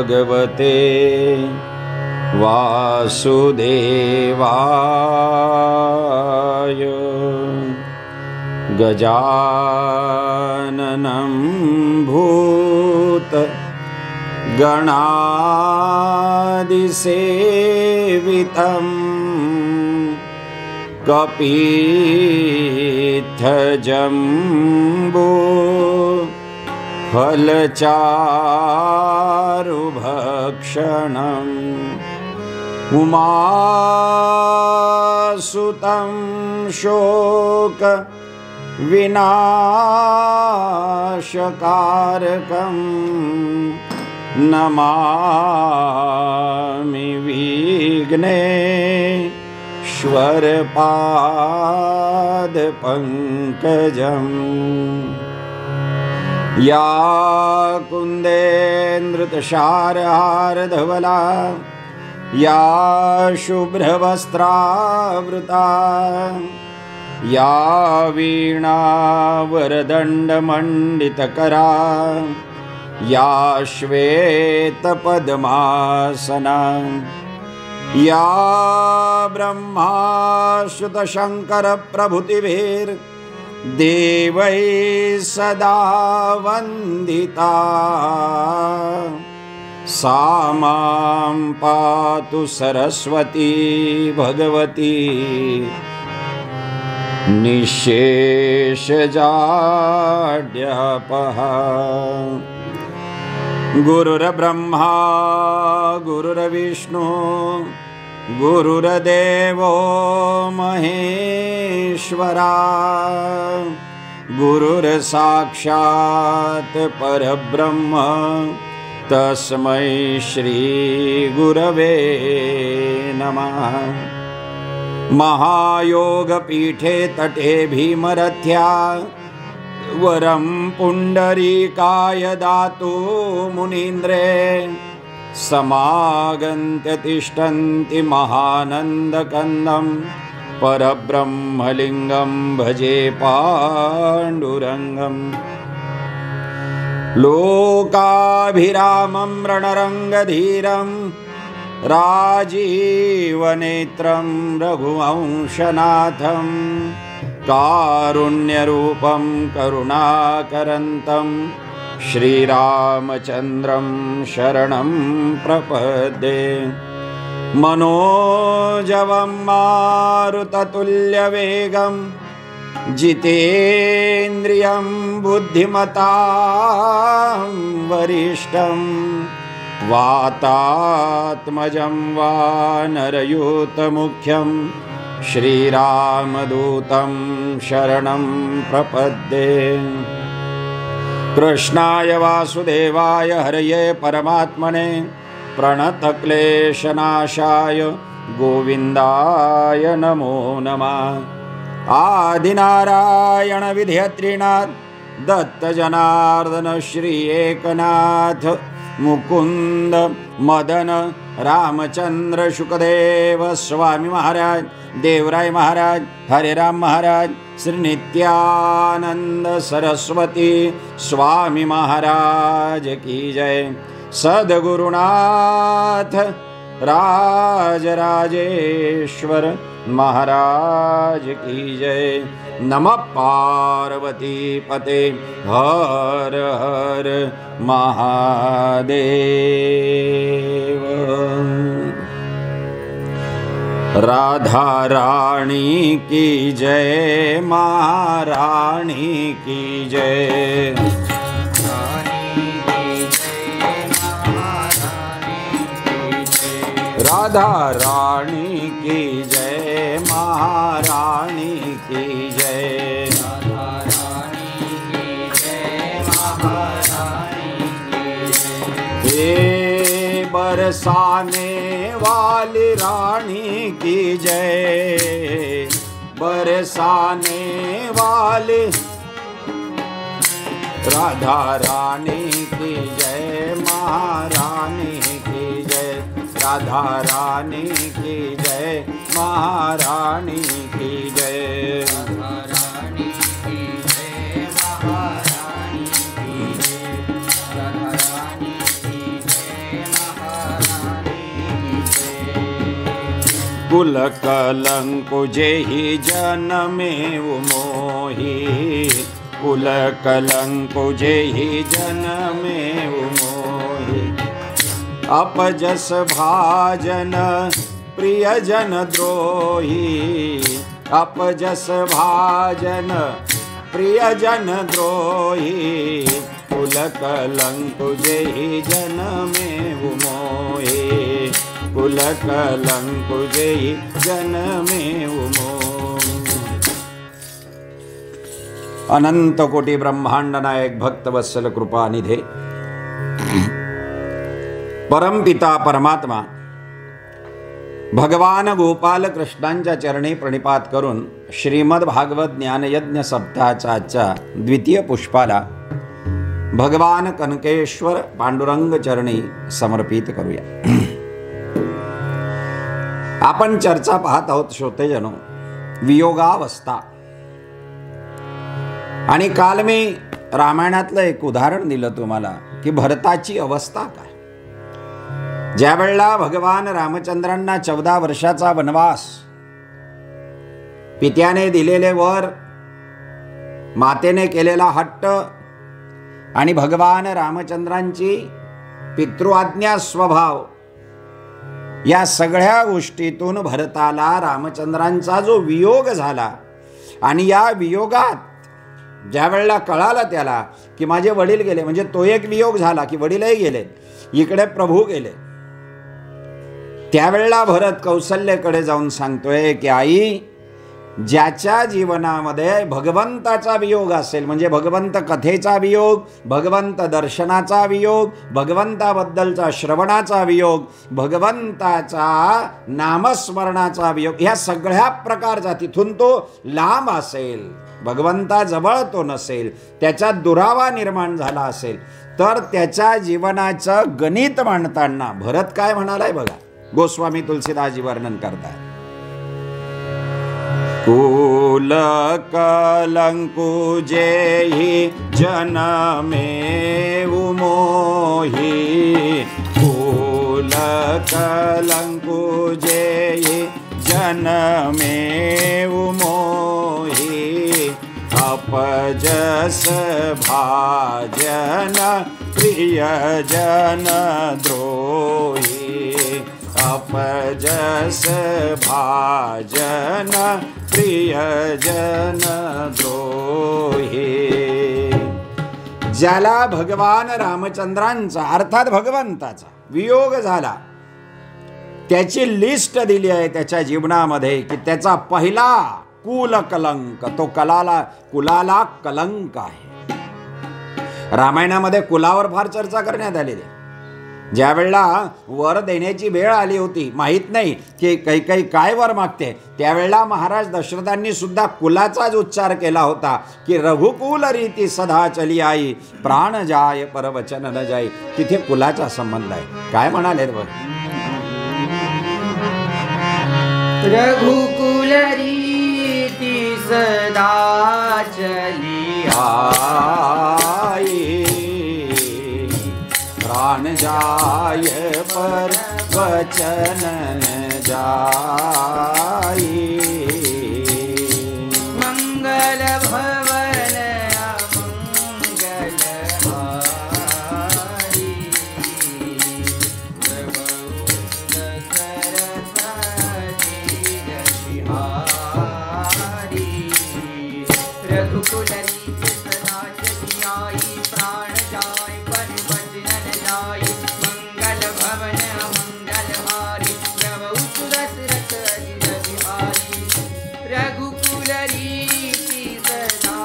भगवते वासुदेवाय। गजाननं भूत गणादिसेवितं कपित्थजम्बो फलचारुभक्षणम् उमासुतं शोक विनाशकारकं नमामि विघ्नेश्वरपादपङ्कजम्। या कुन्देन्द्रतुषारहारधवला या शुभ्रवस्त्रावृता या वीणावरदण्डमण्डितकरा या श्वेतपद्मासना या ब्रह्माच्युतशङ्करप्रभृतिभिर्देवैः सदा वन्दिता सा मां पातु सरस्वती भगवती निःशेषजाड्यापः। गुरुर्ब्रह्मा गुरुर्विष्णु गुरुर्देवो महेश्वरा गुरुर्साक्षात् परब्रह्म तस्मै श्री गुरवे नमः। महायोगपीठे तटे भीमरथ्या वरं पुण्डरीकाय दातु मुनीन्द्रे समागन्त्य तिष्ठन्ति महानन्दकन्दं परब्रह्मलिङ्गं भजे पाण्डुरङ्गम्। लोकाभिरामं रणरङ्गधीरं राजीवनेत्रं रघुवंशनाथं कारुण्यरूपं करुणाकरन्तं श्रीरामचन्द्रं शरणं प्रपद्ये। मनोजवं मारुततुल्यवेगं जितेन्द्रियं बुद्धिमतां वरिष्ठं वातात्मजं वानरयूतमुख्यं श्रीरामदूतं शरणं प्रपद्ये। कृष्णाय वासुदेवाय हरये परमात्मने प्रणतक्लेशनाशाय गोविन्दाय नमो नमः। आदिनारायण विधेयत्रीनाथ दत्तजनार्दन श्री एकनाथ मुकुंद मदन रामचंद्र शुकदेव स्वामी महाराज देवराय महाराज हरे राम महाराज श्री नित्यानंद सरस्वती स्वामी महाराज की जय। सद्गुरुनाथ राजराजेश्वर महाराज की जय। नमः पार्वती पते हर हर महादेव। राधा रानी की जय महारानी की जय। राधा रानी की जय महारानी की जय। राधा रानी की जय महारानी की जय। हे बरसाने वाली रानी की जय। बरसाने वाली राधा रानी की जय महारानी की जय। राधा रानी की जय महारानी की जय। राधा रानी की जय महारानी की जय। राधा रानी की जय कुल कलंकु जेहि जनमे मोहि, कुल कलंकु जेहि जनमे मोहि। अपजस भाजन प्रियजन द्रोही, अपजस भाजन प्रियजन द्रोही, कुल कलंकु जेहि जनमे मोहि, कुल कलंकु जेहि जनमे मोहि। अनंत कोटी ब्रह्मांड नायक भक्त वत्सल कृपा निधे परमपिता परमात्मा भगवान गोपाल कृष्णांच्या चरणी प्रणिपात करून श्रीमद भागवत ज्ञानयज्ञ सप्ताहाच्या आजच्या द्वितीय पुष्पाला भगवान कनकेश्वर पांडुरंग चरणी समर्पित करूया। आपण चर्चा पाहत आहोत श्रोतेजनो, वियोगावस्था। आणि काल मी रामायणातलं एक उदाहरण दिलं तुम्हाला की भरताची अवस्था काय। ज्या वेळेला भगवान रामचंद्रांना 14 वर्षाचा वनवास, पित्याने दिलेले वर, मातेने केलेला हट्ट आणि भगवान रामचंद्रांची पितृआज्ञा स्वभाव, या सगळ्या गोष्टीतून भरताला रामचंद्रांचा जो वियोग झाला आणि या वियोगात ज्या वेळेला कळालं त्याला की माझे वडील गेले, म्हणजे तो एक वियोग झाला की वडीलही गेले, इकडे प्रभू गेले, त्यावेळेला भरत कौसल्याकडे जाऊन सांगतोय की आई, ज्याच्या जीवनामध्ये भगवंताचा वियोग असेल, म्हणजे भगवंत कथेचा वियोग, भगवंत दर्शनाचा वियोग, भगवंताबद्दलचा श्रवणाचा वियोग, भगवंताचा नामस्मरणाचा वियोग, ह्या सगळ्या प्रकारचा तिथून तो लांब असेल, भगवंताजवळ तो नसेल, त्याचा दुरावा निर्माण झाला असेल, तर त्याच्या जीवनाचं गणित मांडताना भरत काय म्हणालाय बघा, गोस्वामी तुलसीदासजी वर्णन करतात। कुल कलंकु जेहि जनमे मोहि, कुल कलंकु जेहि जनमे मोहि, अपजस भाजन प्रियजन द्रोही, अपजस भाजन प्रियजन द्रोही। ज्याला भगवान रामचंद्रांचा अर्थात भगवंताचा वियोग झाला, त्याची लिस्ट दिली आहे त्याच्या जीवनामध्ये की त्याचा पहिला कुल कलंक, तो कुलाला कलंक आहे। रामायणामध्ये कुलावर फार चर्चा करण्यात आलेली आहे। ज्या वेळेला वर देण्याची वेळ आली होती, माहित नाही की कैकेयी काय वर मागते, त्यावेळेला महाराज दशरथांनी सुद्धा कुलाचाच उच्चार केला होता की रघुकुल रीती सदा चली आई, प्राण जाय पर वचन न जाई। तिथे कुलाचा संबंध आहे। काय म्हणाले बघ, रघुकुल रीती सदा चली आई, प्राण जाय पर वचन न जाई। मंगल भवन अमंगल हारी, रघुकुल रीति सदा चली आई, प्राण जाय पर वचन न जाई। मंगल भवन अमंगल हारी, प्रभु दशरथ अजित बिहारी, रघुकुल रीति सदा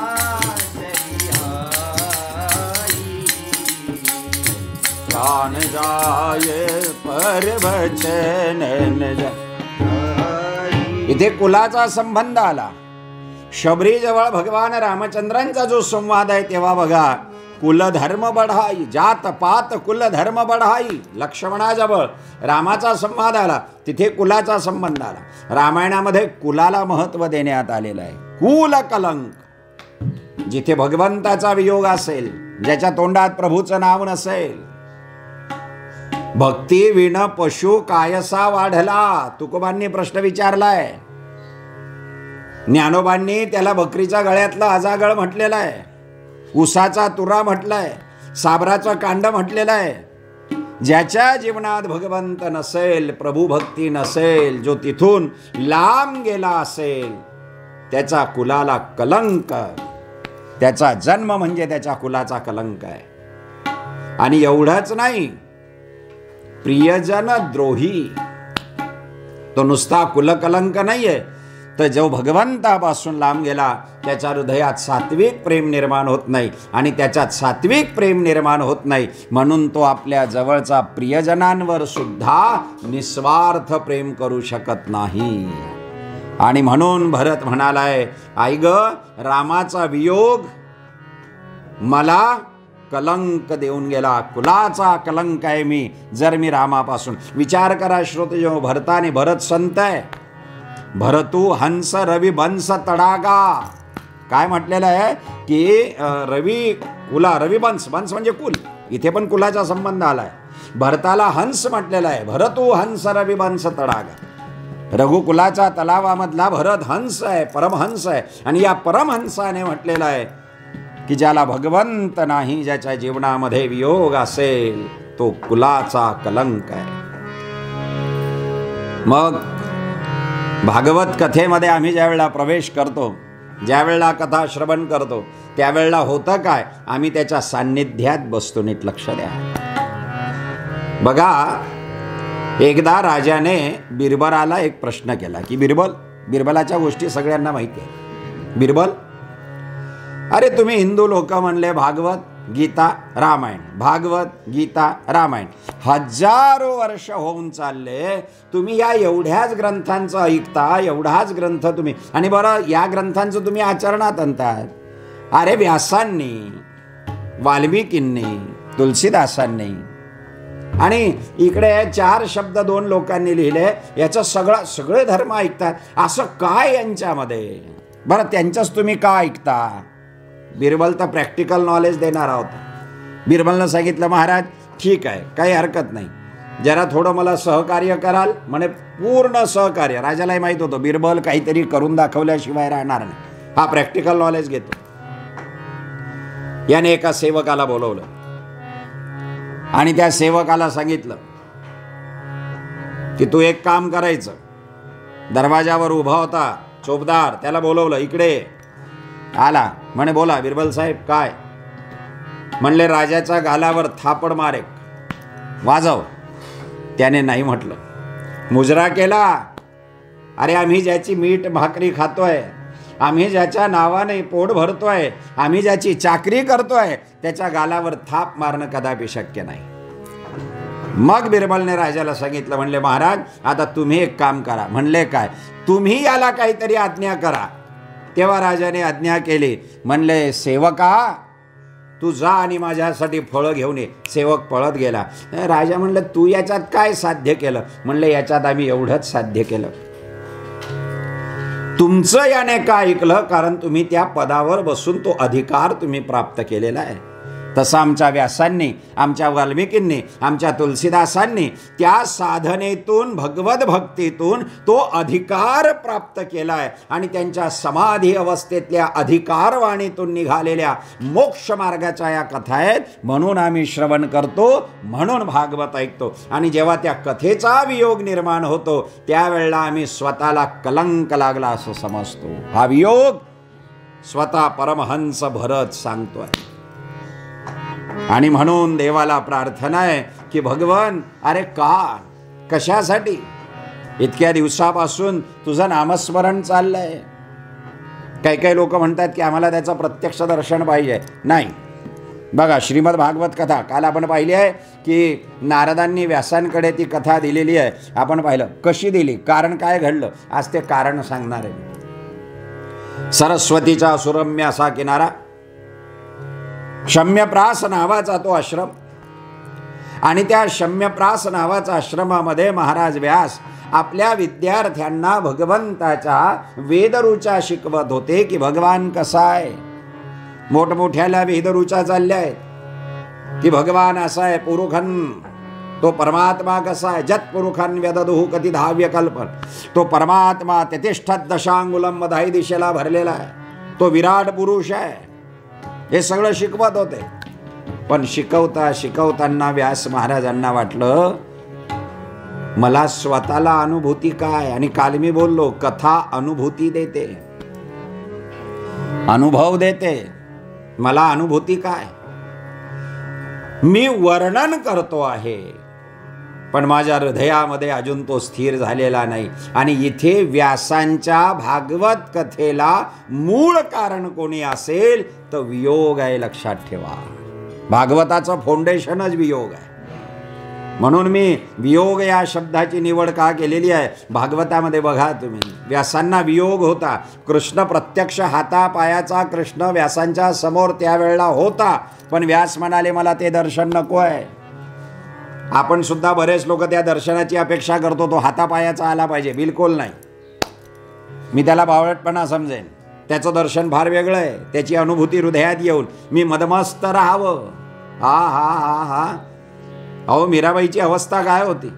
चली आई, प्राण जाय पर वचन न जाई। इथे कुलाचा संबंध आला। शबरी जवळ भगवान रामचंद्रांचा जो संवाद आहे तेव्हा बघा, कुलधर्म बढाई, जात पात कुलधर्म बढाई। लक्ष्मणाजवळ रामाचा संवाद आला, तिथे कुलाचा संबंध आला। रामायणामध्ये कुलाला महत्व देण्यात आलेलं आहे। कुल कलंक, जिथे भगवंताचा वियोग असेल, ज्याच्या तोंडात प्रभूचं नाव नसेल, भक्ती विण पशु कायसा वाढला, तुकोबांनी प्रश्न विचारलाय. ज्ञानोबांनी त्याला बकरीच्या गळ्यातला अजागळ म्हटलेला आहे, उसाचा तुरा म्हटलाय, साबराचं कांड म्हटलेलं आहे. ज्याच्या जीवनात भगवंत नसेल, प्रभू भक्ती नसेल, जो तिथून लांब गेला असेल, त्याचा कुलाला कलंक, त्याचा जन्म म्हणजे त्याच्या कुलाचा कलंक आहे. आणि एवढंच नाही, प्रियजन द्रोही, तो नुसता कुलकलंक नाहीये, तर जो भगवंतापासून लांब गेला त्याच्या हृदयात सात्विक प्रेम निर्माण होत नाही. आणि त्याच्यात सात्विक प्रेम निर्माण होत नाही म्हणून तो आपल्या जवळचा प्रियजनांवर सुद्धा निस्वार्थ प्रेम करू शकत नाही. आणि म्हणून भरत म्हणालाय, आई ग, रामाचा वियोग मला कलंक देऊन गेला, कुलाचा कलंक आहे मी, जर मी रामापासून. विचार करा श्रोते, जेव्हा भरताने, भरत संत आहे, भरतू हंस रवी बंस तडागा, काय म्हटलेलं आहे की रवी बंस म्हणजे कुल, इथे पण कुलाचा संबंध आलाय. भरताला हंस म्हटलेला आहे, भरतू हंस रवी बंस तडागा. रघुकुलाच्या तलावामधला भरत हंस आहे, परमहंस आहे. आणि या परमहंसाने म्हटलेलं आहे की ज्याला भगवंत नाही, ज्याच्या जीवनामध्ये वियोग असेल, तो कुलाचा कलंक आहे. मग भागवत कथेमध्ये आम्ही ज्या वेळेला प्रवेश करतो, ज्या वेळेला कथा श्रवण करतो, त्यावेळेला होतं काय, आम्ही त्याच्या सान्निध्यात बसतो. नीट लक्ष द्या. बघा, एकदा राजाने बिरबलाला एक प्रश्न केला की बिरबलाच्या गोष्टी सगळ्यांना माहिती आहे. बिरबल, अरे तुम्ही हिंदू लोक म्हणले भागवत गीता रामायण, भागवत गीता रामायण, हजारो वर्ष होऊन चालले, तुम्ही या एवढ्याच ग्रंथांचं ऐकता, एवढाच ग्रंथ तुम्ही, आणि बरं या ग्रंथांचं तुम्ही आचरणात आणतात. अरे व्यासांनी, वाल्मिकींनी, तुलसीदासांनी, आणि इकडे 4 शब्द 2 लोकांनी लिहिले, याचं सगळे धर्म ऐकतात, असं काय यांच्यामध्ये? बरं त्यांचंच तुम्ही का ऐकता? बिरबल तर प्रॅक्टिकल नॉलेज देणारा होता. बिरबलनं सांगितलं, महाराज ठीक आहे, काही हरकत नाही, जरा थोडं मला सहकार्य कराल? म्हणे पूर्ण सहकार्य. राजालाही माहीत होतं बिरबल काहीतरी करून दाखवल्याशिवाय राहणार नाही, हा प्रॅक्टिकल नॉलेज घेतो. याने एका सेवकाला बोलवलं आणि त्या सेवकाला सांगितलं की तू एक काम करायचं. दरवाजावर उभा होता चोपदार, त्याला बोलवलं, इकडे आला. म्हणे बोला बिरबल साहेब, काय? म्हणले राजाच्या गालावर थापड मार एक, वाजव. त्याने नाही म्हटलं. मुजरा केला. अरे आम्ही ज्याची मीठ भाकरी खातोय, आम्ही ज्याच्या नावाने पोट भरतोय, आम्ही ज्याची चाकरी करतोय, त्याच्या गालावर थाप मारणं कदापि शक्य नाही. मग बिरबलने राजाला सांगितलं, म्हणले महाराज आता तुम्ही एक काम करा. म्हणले काय? तुम्ही याला काहीतरी आज्ञा करा. तेव्हा राजाने आज्ञा केली. म्हणले सेवका तू जा आणि माझ्यासाठी फळं घेऊन ये. सेवक पळत गेला. राजा म्हणलं तू याच्यात काय साध्य केलं? म्हणले याच्यात आम्ही एवढंच साध्य केलं, तुमचं याने का ऐकलं? कारण तुम्ही त्या पदावर बसून तो अधिकार तुम्ही प्राप्त केलेला आहे. तसं आमच्या व्यासांनी, आमच्या वाल्मिकींनी, आमच्या तुलसीदासांनी त्या साधनेतून, भगवत भक्तीतून तो अधिकार प्राप्त केला आहे. आणि त्यांच्या समाधी अवस्थेतल्या अधिकारवाणीतून निघालेल्या मोक्ष मार्गाच्या या कथा आहेत. म्हणून आम्ही श्रवण करतो, म्हणून भागवत ऐकतो. आणि जेव्हा त्या कथेचा वियोग निर्माण होतो त्यावेळेला आम्ही स्वतःला कलंक लागला असं समजतो. हा वियोग स्वतः परमहंस भरत सांगतोय. आणि म्हणून देवाला प्रार्थना आहे की भगवान, अरे का, कशासाठी इतक्या दिवसापासून तुझं नामस्मरण चाललंय? काही काही लोक म्हणतात की आम्हाला त्याचं प्रत्यक्ष दर्शन पाहिजे. नाही, बघा श्रीमद भागवत कथा काल आपण पाहिली आहे की नारदांनी व्यासांकडे ती कथा दिलेली आहे. आपण पाहिलं कशी दिली, कारण काय घडलं. आज ते कारण सांगणार आहे. सरस्वतीचा सुरम्य असा किनारा, शम्यप्रास नावाचा तो आश्रम, आणि त्या शम्यप्रास नावाच्या आश्रमामध्ये महाराज व्यास आपल्या विद्यार्थ्यांना भगवंताच्या वेदरुचा शिकवत होते की भगवान कसा आहे. मोठमोठ्याला वेदरुचा चालल्या आहेत की भगवान असा आहे, पुरुखन तो परमात्मा कसा आहे? जत्पुरुखान व्यददुहु कधी धाव्य कल्पन. तो परमात्मा तेतिष्ठत दशांगुलम मधाई दिशेला भरलेला आहे. तो विराट पुरुष आहे. हे सगळं शिकवत होते. पण शिकवताना व्यास महाराजांना वाटलं मला स्वतःला अनुभूती काय. आणि काल मी बोललो कथा अनुभूती देते, अनुभव देते. मला अनुभूती काय? मी वर्णन करतो आहे पण माझ्या हृदयामध्ये अजून तो स्थिर झालेला नाही. आणि इथे व्यासांच्या भागवत कथेला मूळ कारण कोणी असेल तर वियोग आहे. लक्षात ठेवा, भागवताचं फाउंडेशनच वियोग आहे. म्हणून मी वियोग या शब्दाची निवड का केलेली आहे. भागवतामध्ये बघा तुम्ही, व्यासांना वियोग होता. कृष्ण प्रत्यक्ष हातापायाचा कृष्ण व्यासांच्या समोर त्यावेळेला होता. पण व्यास म्हणाले मला ते दर्शन नको आहे. आपण सुद्धा बरेच लोक त्या दर्शनाची अपेक्षा करतो, तो हातापायाचा आला पाहिजे. बिलकुल नाही. मी त्याला बावळटपणा समजेन. त्याचं दर्शन फार वेगळं आहे. त्याची अनुभूती हृदयात येऊन मी मदमस्त राहावं. हा हा हा हा अहो, मीराबाईची अवस्था काय होती.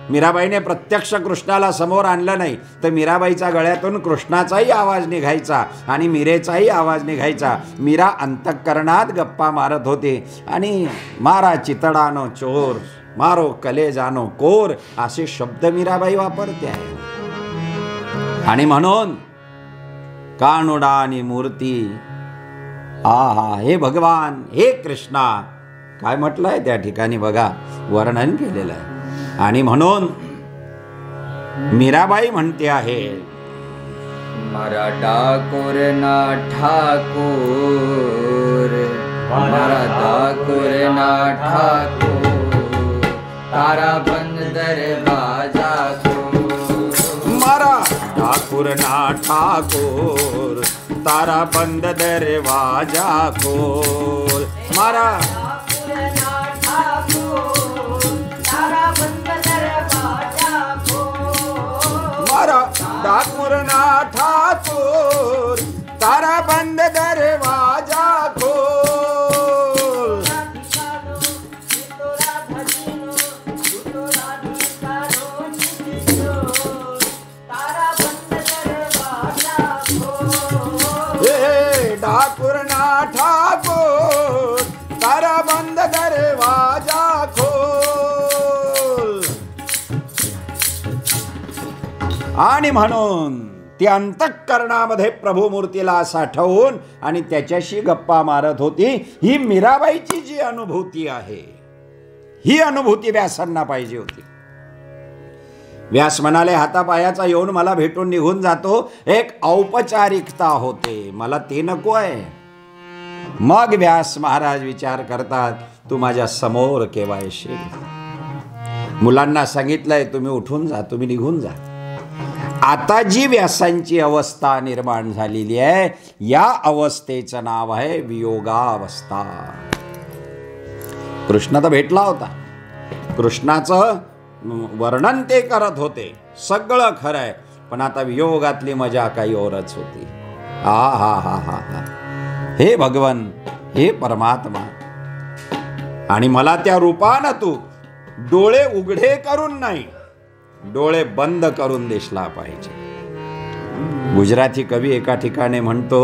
मीराबाईने प्रत्यक्ष कृष्णाला समोर आणलं नाही तर मीराबाईच्या गळ्यातून कृष्णाचाही आवाज निघायचा आणि मीरेचाही आवाज निघायचा. मीरा अंतःकरणात गप्पा मारत होते आणि मारा चितडानो चोर, मारो कलेजानो कोर असे शब्द मीराबाई वापरते आहे. आणि म्हणून कानुडा आणि मूर्ती, आहा हे भगवान, हे कृष्णा, काय म्हटलंय त्या ठिकाणी बघा, वर्णन केलेलं आहे. आणि म्हणून मीराबाई म्हणते आहे मारा ठाकूर ना ठाकूर, मारा ठाकूर ना ठाकूर, तारा बंद दरवाजा खोल. मारा ठाकूर ना ठाकूर, तारा बंद दरवाजा खोल. मारा ठाकुर ना ठाकुर, तारा बंद दरवाजा खोल. हे ठाकुर ना ठाकुर, तारा बंद दरवाजा खोल. आणि म्हणून ती अंतःकरणामध्ये प्रभुमूर्तीला साठवून आणि त्याच्याशी गप्पा मारत होती. ही मीराबाईची जी अनुभूती आहे, ही अनुभूती व्यासांना पाहिजे होती. व्यास म्हणाले हातापायाचा येऊन मला भेटून निघून जातो, एक औपचारिकता होते, मला ते नको आहे. मग व्यास महाराज विचार करतात तू माझ्या समोर केव्हा येशील. मुलांना सांगितलंय तुम्ही उठून जा, तुम्ही निघून जा. आता जी व्यासांची अवस्था निर्माण झालेली आहे या अवस्थेचं नाव आहे वियोगावस्था. कृष्ण तर भेटला होता, कृष्णाचं वर्णन ते करत होते, सगळं खरं आहे. पण आता वियोगातली मजा काही औरच होती. हा हा हा हा हा हे भगवन, हे परमात्मा. आणि मला त्या रूपानं तू डोळे उघडे करून नाही, डोळे बंद करून दिसला पाहिजे. गुजराती कवी एका ठिकाणी म्हणतो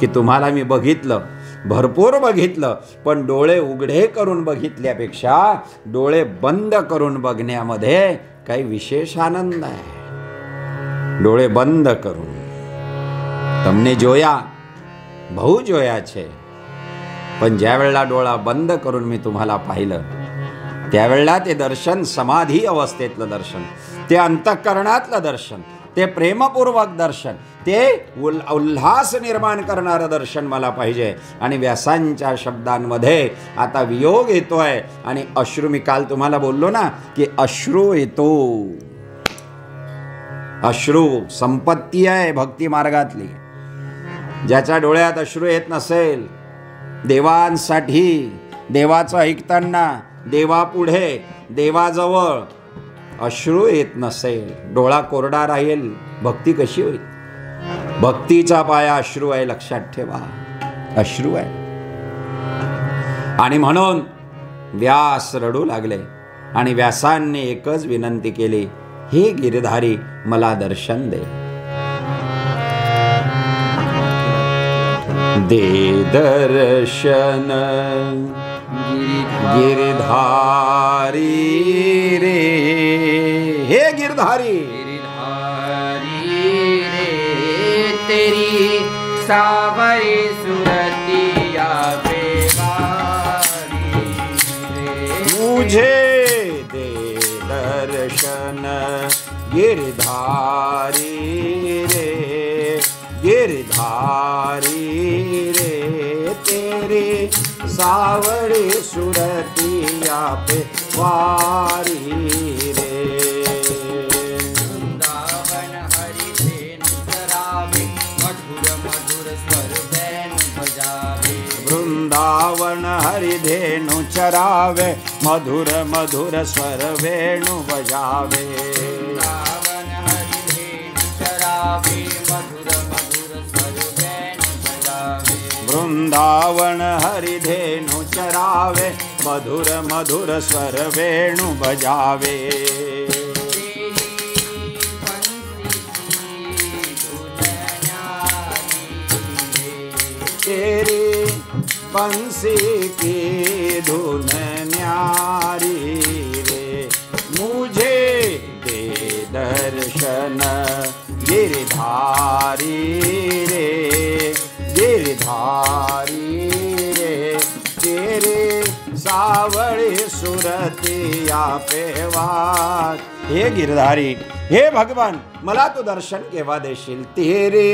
की तुम्हाला मी बघितलं, भरपूर बघितलं, पण डोळे उघडे करून बघितल्यापेक्षा डोळे बंद करून बघण्यामध्ये काही विशेष आनंद आहे. डोळे बंद करून તમને જોયા, બહુ જોયા છે, पण ज्या वेळेला डोळा बंद करून मी तुम्हाला पाहिलं त्यावेळेला ते दर्शन समाधी अवस्थेतलं दर्शन, ते अंतःकरणातलं दर्शन, ते प्रेमपूर्वक दर्शन, ते उल्हास निर्माण करणारं दर्शन मला पाहिजे. आणि व्यासांच्या शब्दांमध्ये आता वियोग येतोय आणि अश्रू, मी काल तुम्हाला बोललो ना की अश्रू येतो. अश्रू संपत्ती आहे भक्ती मार्गातली. ज्याच्या डोळ्यात अश्रू येत नसेल, देवांसाठी, देवाचं ऐकताना, देवापुढे, देवाजवळ अश्रू येत नसेल, डोळा कोरडा राहील, भक्ती कशी होईल. भक्तीचा पाया अश्रू आहे, लक्षात ठेवा, अश्रू आहे. आणि म्हणून व्यास रडू लागले. आणि व्यासांनी एकच विनंती केली, हे गिरधारी मला दर्शन दे. दे दर्शन गिरधारी रे, हे गिरधारी तेरी सावरी सुरतिया बेवारी रे. मुझे दे दर्शन गिरधारी रे, गिरधारी रे, तेरी सावरी सुरतिया पे वारी रे. वृंदावन हरि धेनु चरावे, मधुर मधुर स्वर वेणु बजावे. वृंदावन हरि धेनु चरावे, मधुर मधुर स्वर वेणु बजावे. वृंदावन हरि धेनु चरावे, मधुर मधुर स्वर वेणु बजावे. तेरी बंसी की धुन न्यारी रे, मुझे दे दर्शन गिरधारी रे, गिरधारी रे, तेरे सावरी सुरतिया पे वार. हे गिरधारी, हे भगवान, मला तू दर्शन केव्हा देशील? तेरे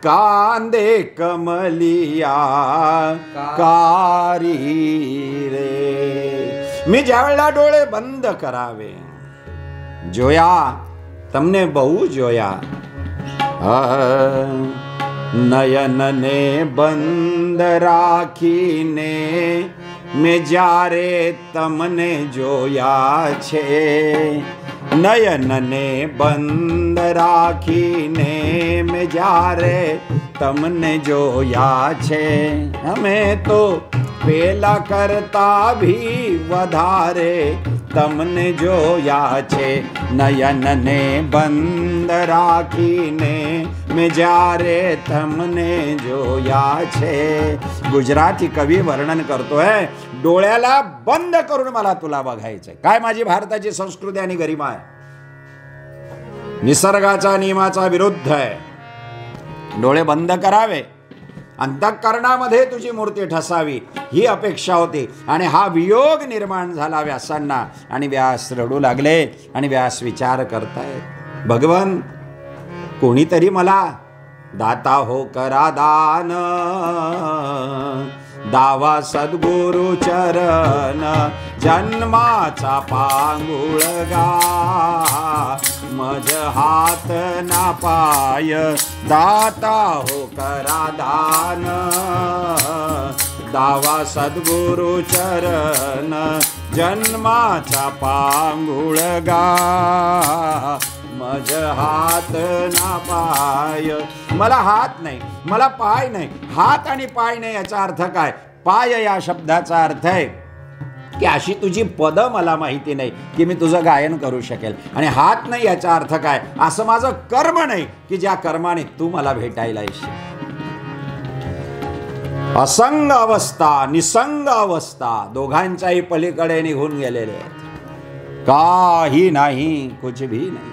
कांदे कमलिया कारी रे, मी ज्यावेळेला डोळे बंद करावे, जोया तमने बहु जोया, नयन ने बंद राखीने मैं जारे तमने जोया छे. नयन ने बंद राखीने में जारे तमने जोया छे. हमें तो पेला करता भी वधारे तमने जोया छे. नयन ने बंद राखीने में जारे तमने जोया छे. गुजराती कवी वर्णन करतोय, डोळ्याला बंद करून मला तुला बघायचंय. काय माझी भारताची संस्कृती आणि गरिमा आहे, निसर्गाचा नियमाचा विरुद्ध आहे. डोळे बंद करावे, अंतःकरणामध्ये तुझी मूर्ती ठसावी ही अपेक्षा होती. आणि हा वियोग निर्माण झाला व्यासांना, आणि व्यास रडू लागले. आणि व्यास विचार करतायत, भगवान कोणीतरी मला दाता हो करा दान, दावा सद्गुरु चरण जन्माचा पांगुळगा. मज हात ना पाय दाता हो करा दान, दावा सद्गुरु चरण जन्माचा पांगुळगा. मज हात ना पाय, मला हात नाही, मला पाय नाही. हात आणि पाय नाही याचा अर्थ काय? पाय या शब्दाचा अर्थ आहे की अशी तुझी पद मला माहिती नाही की मी तुझं गायन करू शकेल. आणि हात नाही याचा अर्थ काय? असं माझं कर्म नाही की ज्या कर्माने तू मला भेटायला येशील. असंग अवस्था, निसंग अवस्था दोघांच्याही पलीकडे निघून गेलेले आहेत. काही नाही, कुछ भी नाही.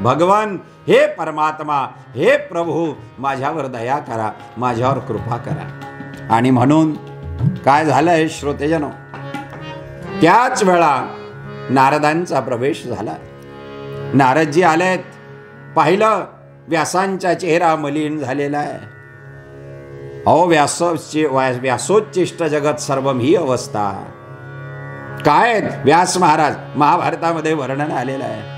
भगवान, हे परमात्मा, हे प्रभू, माझ्यावर दया करा, माझ्यावर कृपा करा. आणि म्हणून काय झालंय श्रोतेजनो, त्याच वेळा नारदांचा प्रवेश झाला. नारदजी आलेत. पाहिलं, व्यासांचा चेहरा मलिन झालेला आहे. अहो, व्यासोच्चिष्ट जगत सर्वम ही अवस्था. काय व्यास महाराज महाभारतामध्ये वर्णन आलेलं आहे.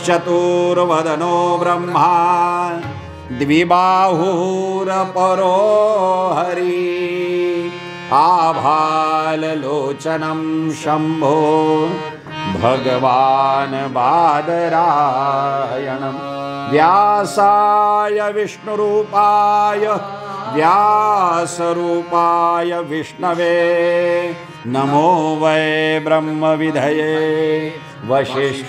चतुर्वदनो ब्रह्मा द्विबाहुर परो हरि, आभाललोचनं शंभो भगवान बादरायणं. व्यासाय विष्णुरूपाय व्यासरूपाय विष्णवे नमो वै ब्रह्मविधये वसिष्ठाय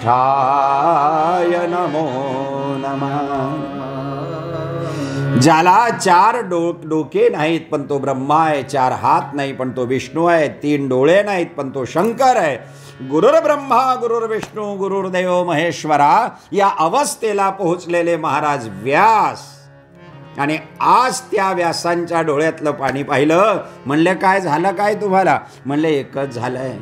नमो नमः. ज्याला 4 डोके नाहीत पण तो ब्रह्मा आहे, 4 हात नाही पण तो विष्णू आहे, 3 डोळे नाहीत पण तो शंकर आहे. गुरुर ब्रह्मा गुरुर्विष्णू गुरुर्देव महेश्वरा या अवस्थेला पोहोचलेले महाराज व्यास. आणि आज त्या व्यासांच्या डोळ्यातलं पाणी पाहिलं. म्हणले काय झालं काय तुम्हाला? म्हणले एकच झालंय,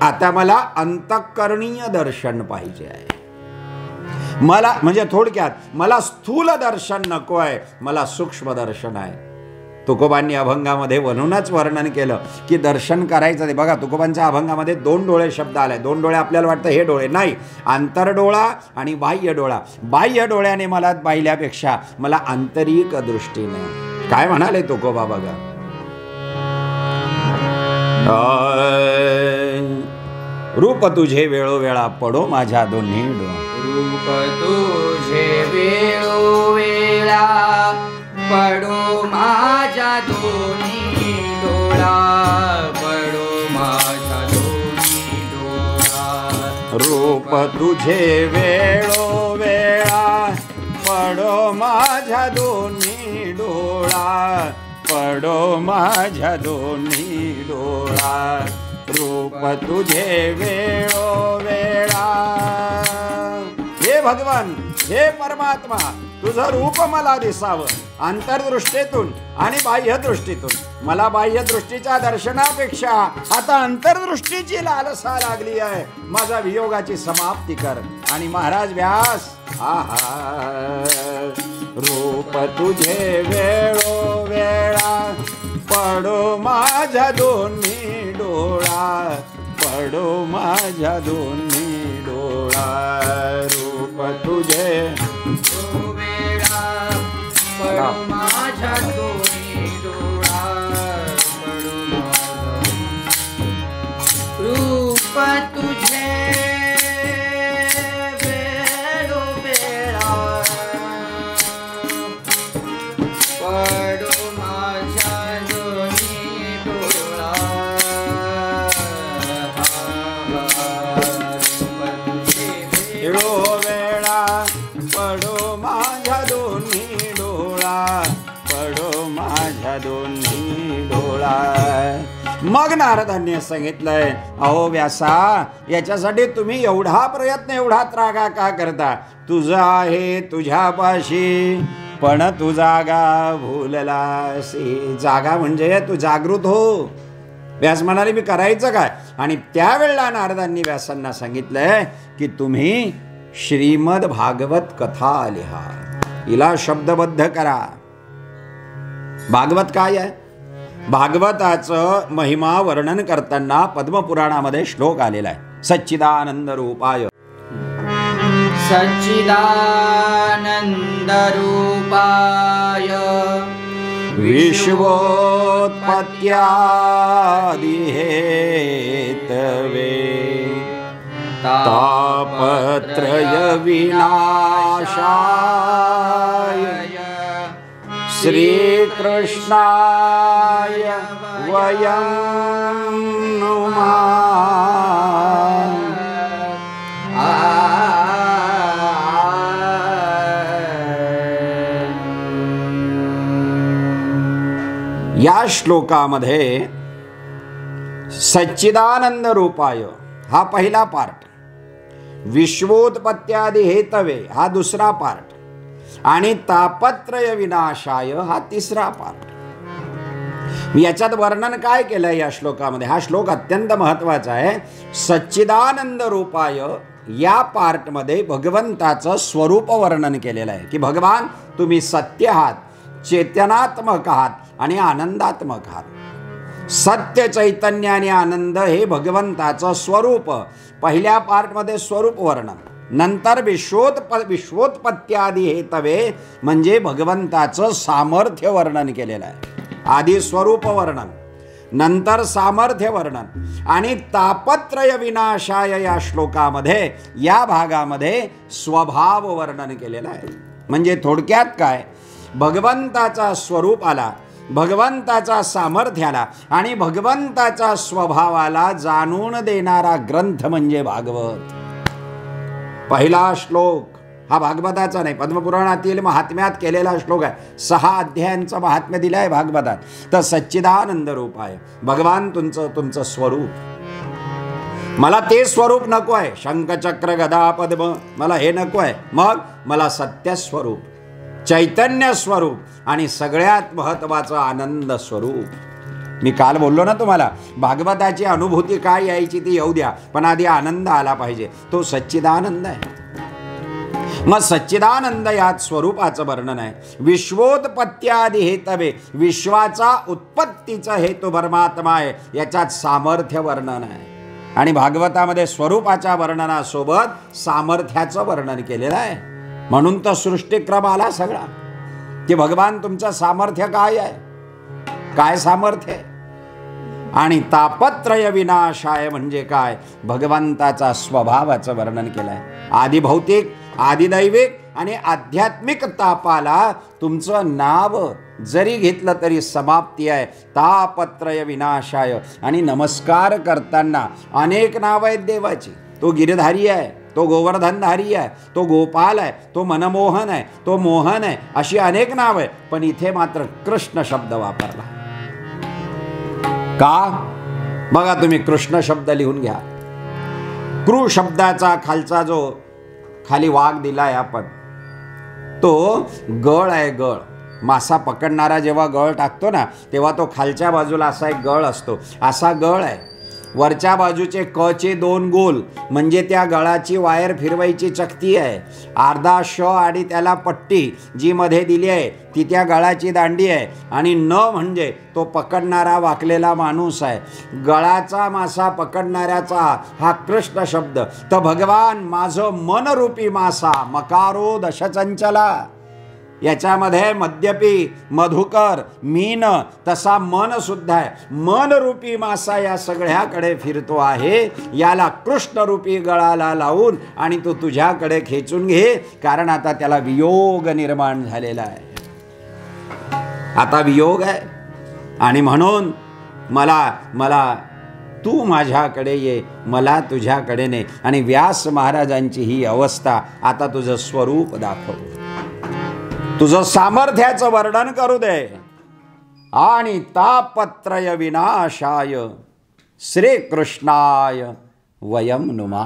आता मला अंतःकरणीय दर्शन पाहिजे आहे. मला म्हणजे थोडक्यात मला स्थूल दर्शन नको आहे, मला सूक्ष्म दर्शन आहे. तुकोबांनी अभंगामध्ये म्हणूनच वर्णन केलं की दर्शन करायचं ते. बघा तुकोबांच्या अभंगामध्ये 2 डोळे शब्द आलाय. 2 डोळे आपल्याला वाटतं हे डोळे नाही, आंतरडोळा आणि बाह्य डोळा. बाह्य डोळ्याने मला पाहिल्यापेक्षा मला आंतरिक दृष्टीने काय म्हणाले तुकोबा बघा. रूप तुझे वेळोवेळा पडो माझ्या दोन्ही डोळा. रूप तुझे वेळोवेळा पडो माझ्या दोन्ही डोळा. पडो माझ्या दोन्ही डोळा. रूप तुझे वेळोवेळा पडो माझ्या दोन्ही डोळा. पडो माझ्या दोन्ही डोळा. रूप तुझे वेळोवेळा. हे भगवान, हे परमात्मा, तुझं रूप मला दिसावं अंतर्दृष्टीतून आणि बाह्य दृष्टीतून. मला बाह्य दृष्टीच्या दर्शनापेक्षा आता अंतर्दृष्टीची लालसा लागली आहे. माझा वियोगाची समाप्ती कर. आणि महाराज व्यास रूप तुझे वेळोवेळा पडो माझ्या दोन्ही डोळा. पडो माझ्या दोन्ही डोळा. रूप तुझे वेळा पडो माझ्या दोन्ही डोळा. पडो माझ्या रूप तुझे वेळोवेळा पडो माझ्या दोन्ही डोळा. वेळोवेळा पडो माझ्या दोन्ही डोळा. पडो माझ्या दोन्ही डोळा. मग नारदांनी सांगितलंय, अहो व्यासा, याच्यासाठी तुम्ही एवढा प्रयत्न एवढा त्रागा का करता? तुझं आहे तुझ्यापाशी पण तू जागा भूललासी. जागा म्हणजे तू जागृत हो. व्यास म्हणाले मी करायचं काय? आणि त्यावेळेला नारदांनी व्यासांना सांगितलंय की तुम्ही श्रीमद भागवत कथा लिहा, हिला शब्दबद्ध करा. भागवत काय आहे? भागवताचं महिमा वर्णन करताना पद्मपुराणामध्ये श्लोक आलेला आहे. सच्चिदानंद रूपाय सच्चिदानंद रूपाय विश्वोत्पत्त्यादि हेतवे तापत्रय विनाशाय श्रीकृष्णाय वयं नुमः. या श्लोकामध्ये सच्चिदानंद रूपाय हा पहिला पार्ट, विश्वोत्पत्त्यादि हेतवे हा दुसरा पार्ट आणि तापत्रय विनाशाय हा तिसरा पार्ट. याच्यात वर्णन काय केलंय या श्लोकामध्ये? हा श्लोक अत्यंत महत्वाचा आहे. सच्चिदानंद रूपाय या पार्टमध्ये भगवंताचं स्वरूप वर्णन केलेलं आहे की भगवान तुम्ही सत्य आहात, चेतनात्मक आहात आणि आनंदात्मक आहात. सत्य, चैतन्य आणि आनंद हे भगवंताचं स्वरूप. पहिल्या पार्टमध्ये स्वरूप वर्णन, नंतर विश्वोत्पत्त्यादि हेतवे म्हणजे भगवंताचं सामर्थ्य वर्णन केलेलं आहे. आधी स्वरूप वर्णन, नंतर सामर्थ्य वर्णन आणि तापत्रय विनाशाय या श्लोकामध्ये, या भागामध्ये स्वभाव वर्णन केलेलं आहे. म्हणजे थोडक्यात काय, भगवंताचा स्वरूप आला भगवंताच्या सामर्थ्याला आणि भगवंताच्या स्वभावाला जाणून देणारा ग्रंथ म्हणजे भागवत. पहिला श्लोक हा भागवताचा नाही, पद्मपुराणातील महात्म्यात केलेला श्लोक आहे. 6 अध्यायांचं महात्म्य दिलं आहे भागवतात. तर सच्चिदानंद रूप आहे भगवान तुमचं स्वरूप. मला ते स्वरूप नको आहे, शंखचक्र गदा पद्म मला हे नको आहे. मग मला सत्य स्वरूप, चैतन्य स्वरूप आणि सगळ्यात महत्वाचं आनंद स्वरूप. मी काल बोललो ना तुम्हाला, भागवताची अनुभूती काय यायची ती येऊ द्या, पण आधी आनंद आला पाहिजे. तो सच्चिदानंद आहे. मग सच्चिदानंद यात स्वरूपाचं वर्णन आहे. विश्वोत्पत्त्यादी हेतवे, विश्वाचा उत्पत्तीचा हेतू परमात्मा आहे, याच्यात सामर्थ्य वर्णन आहे. आणि भागवतामध्ये स्वरूपाच्या वर्णनासोबत सामर्थ्याचं वर्णन केलेलं आहे. म्हणून तर सृष्टिक्रम आला सगळा, की भगवान तुमचं सामर्थ्य काय आहे, काय सामर्थ्य आहे. आणि तापत्रय विनाशाय म्हणजे काय, भगवंताचा स्वभावाचं वर्णन केलं आहे. आधी भौतिक, आधी दैविक आणि आध्यात्मिक तापाला तुमचं नाव जरी घेतलं तरी समाप्ती आहे. तापत्रय विनाशाय. आणि नमस्कार करताना अनेक नाव आहेत देवाची. तो गिरधारी आहे, तो गोवर्धनधारी आहे, तो गोपाल आहे, तो मनमोहन आहे, तो मोहन आहे, अशी अनेक नाव आहे. पण इथे मात्र कृष्ण शब्द वापरला का? बघा तुम्ही, कृष्ण शब्द लिहून घ्या. कृ शब्दाचा खालचा जो खाली वाघ दिलाय आपण, तो गळ आहे. गळ, मासा पकडणारा जेव्हा गळ टाकतो ना, तेव्हा तो खालच्या बाजूला असा एक गळ असतो, असा गळ आहे. वरच्या बाजूचे क चे 2 गोल म्हणजे त्या गळाची वायर फिरवायची चकती आहे. अर्धा श आणि त्याला पट्टी जी मध्ये दिली आहे ती त्या गळाची दांडी आहे. आणि न म्हणजे तो पकडणारा वाकलेला माणूस आहे. गळाचा मासा पकडणाऱ्याचा हा कृष्ण शब्द. तर भगवान माझं मनरूपी मासा, मकारो दशचंचला, याच्यामध्ये मद्यपी, मधुकर, मीन तसा मन सुद्धा आहे. मनरूपी मासा या सगळ्याकडे फिरतो आहे. याला कृष्णरूपी गळाला लावून आणि तो तुझ्याकडे खेचून घे, कारण आता त्याला वियोग निर्माण झालेला आहे. आता वियोग आहे आणि म्हणून मला तू माझ्याकडे ये, मला तुझ्याकडे ने. आणि व्यास महाराजांची ही अवस्था. आता तुझं स्वरूप दाखव, तुझं सामर्थ्याचं वर्णन करू दे. आणि तापत्रय विनाशाय श्रीकृष्णाय वयम नुमा.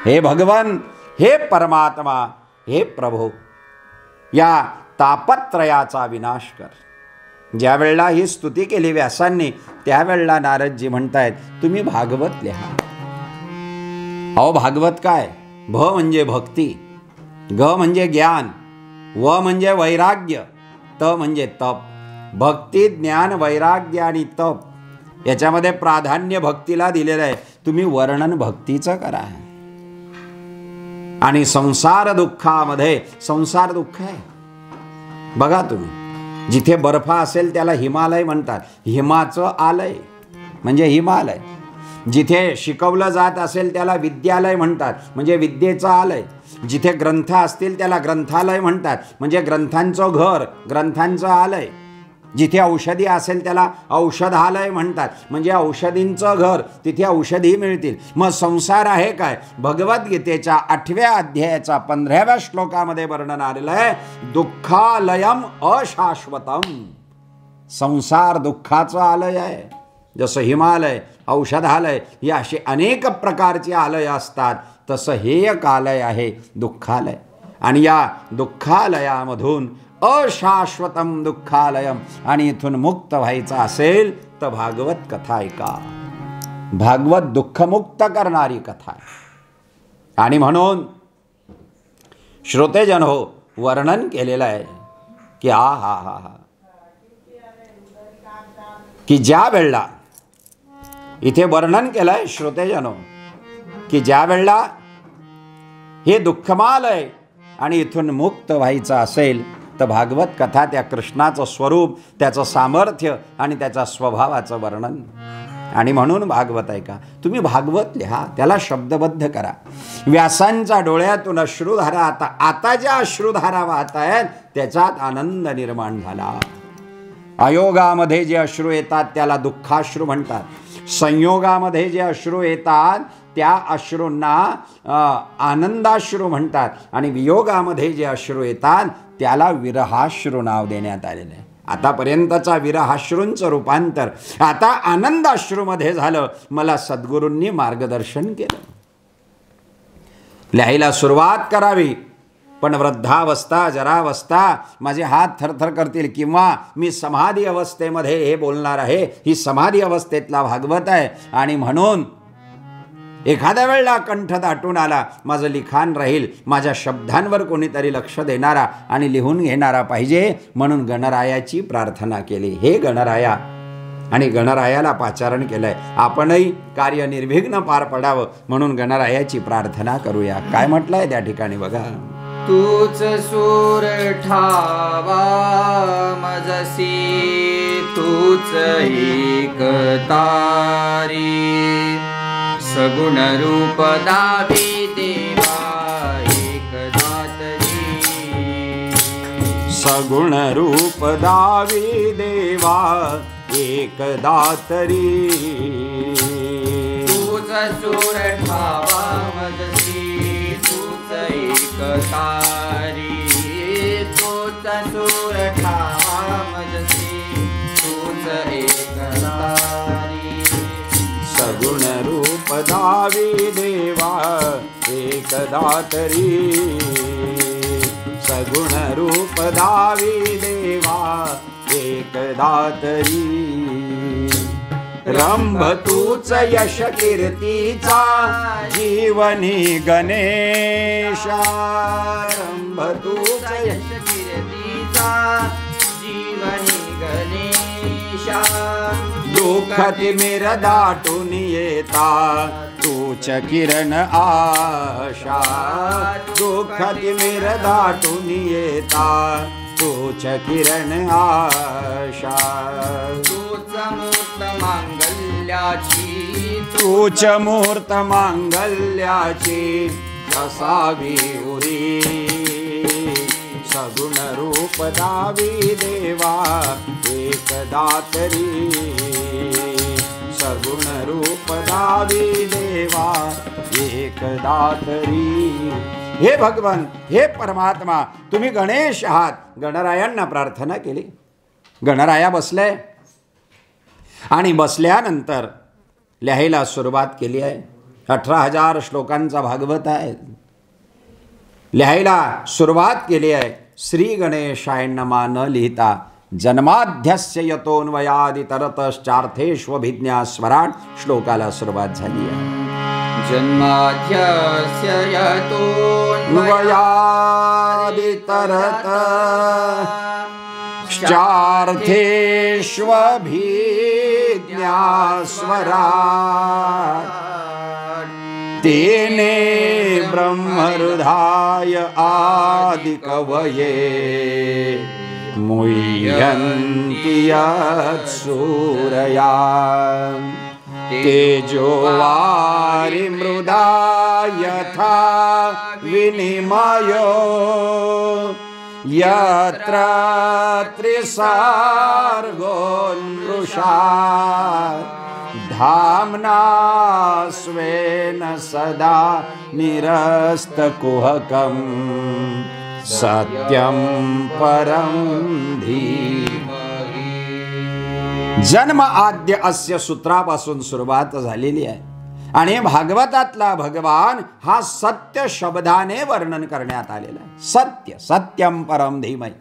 हे भगवान, हे परमात्मा, हे प्रभू, या तापत्रयाचा विनाश कर. ज्या वेळेला ही स्तुती केली व्यासांनी, त्यावेळेला नारदजी म्हणतायत तुम्ही भागवत लिहा. अहो भागवत काय? भ म्हणजे भक्ती, ग म्हणजे ज्ञान, व म्हणजे वैराग्य, त म्हणजे तप. भक्ती, ज्ञान, वैराग्य आणि तप याच्यामध्ये प्राधान्य भक्तीला दिलेलं आहे. तुम्ही वर्णन भक्तीचं करा. आणि संसार दुःखामध्ये, संसार दुःख आहे बघा तुम्ही, जिथे बर्फ असेल त्याला हिमालय म्हणतात. हिमाचं आलय म्हणजे हिमालय. जिथे शिकवलं जात असेल त्याला विद्यालय म्हणतात, म्हणजे विद्येचं आलय. जिथे ग्रंथ असतील त्याला ग्रंथालय म्हणतात, म्हणजे ग्रंथांचं घर, ग्रंथांचं आलय. जिथे औषधी असेल त्याला औषधालय म्हणतात, म्हणजे औषधींचं घर, तिथे औषधी मिळतील. मग संसार आहे काय? भगवद्गीतेच्या 8व्या अध्यायाचा 15व्या श्लोकामध्ये वर्णन आलेलं आहे. दुःखालयम अशाश्वतम. संसार दुःखाचं आलय आहे. जसं हिमालय, औषधालय ही अशी अनेक प्रकारची आलय असतात, तसं हे एक आलय आहे दुःखालय. आणि या दुःखालयामधून अशाश्वतम दुःखालयम, आणि इथून मुक्त व्हायचं असेल तर भागवत कथा ऐका. भागवत दुःखमुक्त करणारी कथा आहे. आणि म्हणून श्रोतेजन हो, वर्णन केलेलं आहे की हा हा हा हा की ज्या वेळेला इथे वर्णन केलं आहे श्रोतेजनो, की ज्या वेळेला हे दुःखमालय आणि इथून मुक्त व्हायचं असेल तर भागवत कथा त्या कृष्णाचं स्वरूप, त्याचं सामर्थ्य आणि त्याच्या स्वभावाचं वर्णन. आणि म्हणून भागवत ऐका. तुम्ही भागवत लिहा, त्याला शब्दबद्ध करा. व्यासांच्या डोळ्यातून अश्रुधारा आता ज्या अश्रुधारा वाहत आहेत त्याच्यात आनंद निर्माण झाला. अयोगामध्ये जे अश्रू येतात त्याला दुःखाश्रू म्हणतात. संयोगामध्ये जे अश्रू येतात त्या अश्रूंना आनंदाश्रू म्हणतात. आणि वियोगामध्ये जे अश्रू येतात त्याला विरहाश्रू नाव देण्यात आलेलं आहे. आतापर्यंतचा विरहाश्रूंचं रूपांतर आता आनंदाश्रूमध्ये झालं. मला सद्गुरूंनी मार्गदर्शन केलं. लिहायला सुरुवात करावी, पण वृद्धावस्था जरावस्था माझे हात थरथर करतील, किंवा मी समाधी अवस्थेमध्ये हे बोलणार आहे. ही समाधी अवस्थेतला भागवत आहे आणि म्हणून एखाद्या वेळेला कंठ दाटून आला, माझं लिखाण राहील, माझ्या शब्दांवर कोणीतरी लक्ष देणारा आणि लिहून घेणारा पाहिजे, म्हणून गणरायाची प्रार्थना केली. हे गणराया, आणि गणरायाला पाचारण केलंय. आपणही कार्य निर्विघ्न पार पडावं म्हणून गणरायाची प्रार्थना करूया. काय म्हटलंय त्या ठिकाणी बघा. तूच सूर ठावा मजसी, तूच एक तारी, सगुण रूप दावी देवा एक दातरी. सगुण रूप दावी देवा एक दातरी. तूच सूर ठावा मजसी, तूच एक तारी, तूच सूर ठावा मजसी, तूच एक तारी. सगुण रूप दावी देवा एक दातरी. सगुण रूप दावी देवा एक दातरी. रंभ तूच यश कीर्तीचा जीवनी गणेशा. रंभ तूच यश कीर्तीचा जीवनी गणेशा. दुःख तिमिर दाटून येता तूच किरण आशा. दुःख तिमिर दाटून येता तूच किरण आशा. तूच मूर्त मांगल्याची, तूच मूर्त मांगल्याची असावी उरी. सगुण रूप दावी देवा एक दातरी. सगुण रूप दावी देवा एक दातरी. हे भगवान, हे परमात्मा, तुम्ही गणेश आहात. गणरायांना प्रार्थना केली. गणराया बसले आणि बसल्यानंतर लिहायला सुरुवात केली आहे. 18,000 श्लोकांचा भागवत आहे. लिहायला सुरुवात केली आहे. श्री गणेशाय नमः न लिहिता जन्माध्यस्य यतोन्वयादितरतश्चार्थेष्वभिज्ञा स्वराट श्लोकाला सुरुवात झाली आहे. जन्माध्यस्य यतोन्वयादितरत चार्थेष्वभिज्ञा स्वराट तेने ब्रह्महृदाय आदिकवये मुह्यन्ति यत्सूरया. तेजो वारिमृदा यथा विनिमयो यत्र त्रिसर्गोन्मृषा. धाम्ना स्वेन सदा निरस्तकुहकं सत्यं परं धीमहि. जन्म आद्य अस्य सूत्रापासून सुरुवात झालेली आहे. आणि भागवतातला भगवान हा सत्य शब्दाने वर्णन करण्यात आलेला आहे. सत्य, सत्यम परम धीमहि.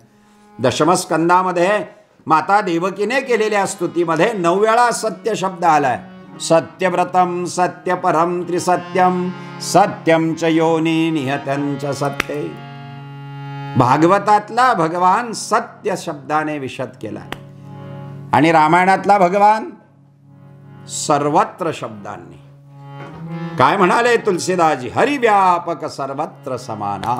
दशमस्कंदामध्ये माता देवकीने केलेल्या स्तुतीमध्ये 9 वेळा सत्य शब्द आलाय. सत्यव्रतम सत्यपरम त्रिसत्यम सत्यम च योनी निहतं च सत्ये. भागवतातला भगवान सत्य शब्दाने विशद केला आणि रामायणातला भगवान सर्वत्र शब्दांनी. काय म्हणाले तुलसीदासजी? हरिव्यापक सर्वत्र समाना.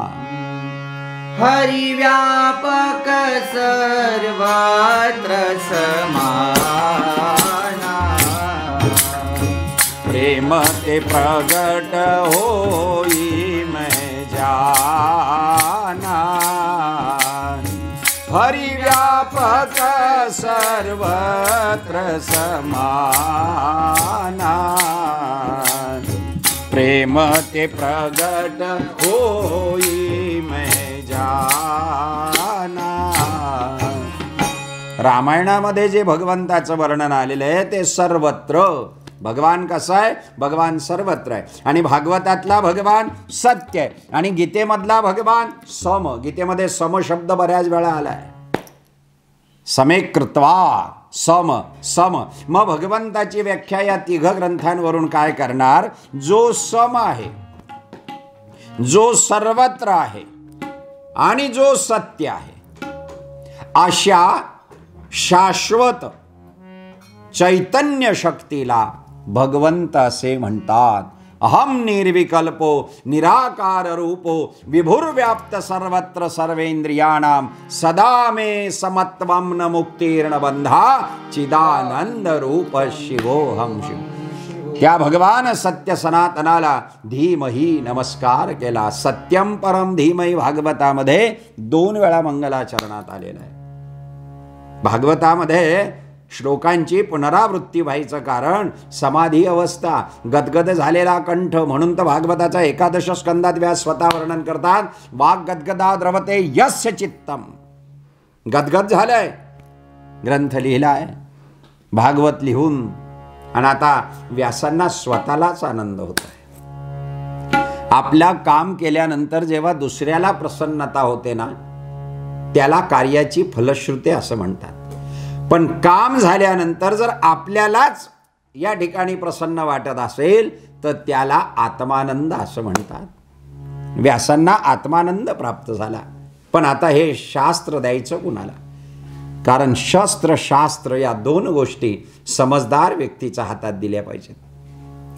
हरिव्यापक सर्वत्र समाना. प्रेम ते प्रगट होई मैं जाना. हरिव्यापक सर्वत्र समाना, प्रेम ते प्रगट होई मैं जाना. रामायणामध्ये जे भगवंताचं वर्णन आलेलं आहे ते सर्वत्र. भगवान कसा आहे? भगवान सर्वत्र आहे. आणि भागवतातला भगवान सत्य आहे. आणि गीतेमधला भगवान सम. गीतेमध्ये सम शब्द बऱ्याच वेळा आलाय. समे कृत्वा सम सम. मग भगवंताची व्याख्या या तिघ ग्रंथांवरून काय करणार? जो सम आहे, जो सर्वत्र आहे आणि जो सत्य आहे, अशा शाश्वत चैतन्य शक्तीला भगवंत असे म्हणतात. अहम निर्विकल्पो निराकार रूपो विभुर्व्याप्त सर्वत्र सर्वेंद्रियाणाम सदा मे समत्वम न मुक्तीर्न बंधा चिदानंद रूप शिवोहम शिव. त्या भगवान सत्य सनातनाला धीमही नमस्कार केला. सत्यम परम धीमही भागवतामध्ये 2 वेळा मंगलाचरणात आलेला आहे. भागवतामध्ये श्लोकांची पुनरावृत्ती व्हायचं कारण समाधी अवस्था, गदगद झालेला कंठ. म्हणून तर भागवताचा 11 स्कंदात व्यास स्वतः वर्णन करतात. वाग गदगदा द्रवते यस्य चित्तम. गदगद झालंय, ग्रंथ लिहिलाय, भागवत लिहून. आणि आता व्यासांना स्वतःलाच आनंद होत आहे. आपल्या काम केल्यानंतर जेव्हा दुसऱ्याला प्रसन्नता होते ना, त्याला कार्याची फलश्रुती असं म्हणतात. पण काम झाल्यानंतर जर आपल्यालाच या ठिकाणी प्रसन्न वाटत असेल तर त्याला आत्मानंद असं म्हणतात. व्यासांना आत्मानंद प्राप्त झाला. पण आता हे शास्त्र द्यायचं कुणाला? कारण शस्त्र शास्त्र या 2 गोष्टी समजदार व्यक्तीच्या हातात दिल्या पाहिजेत.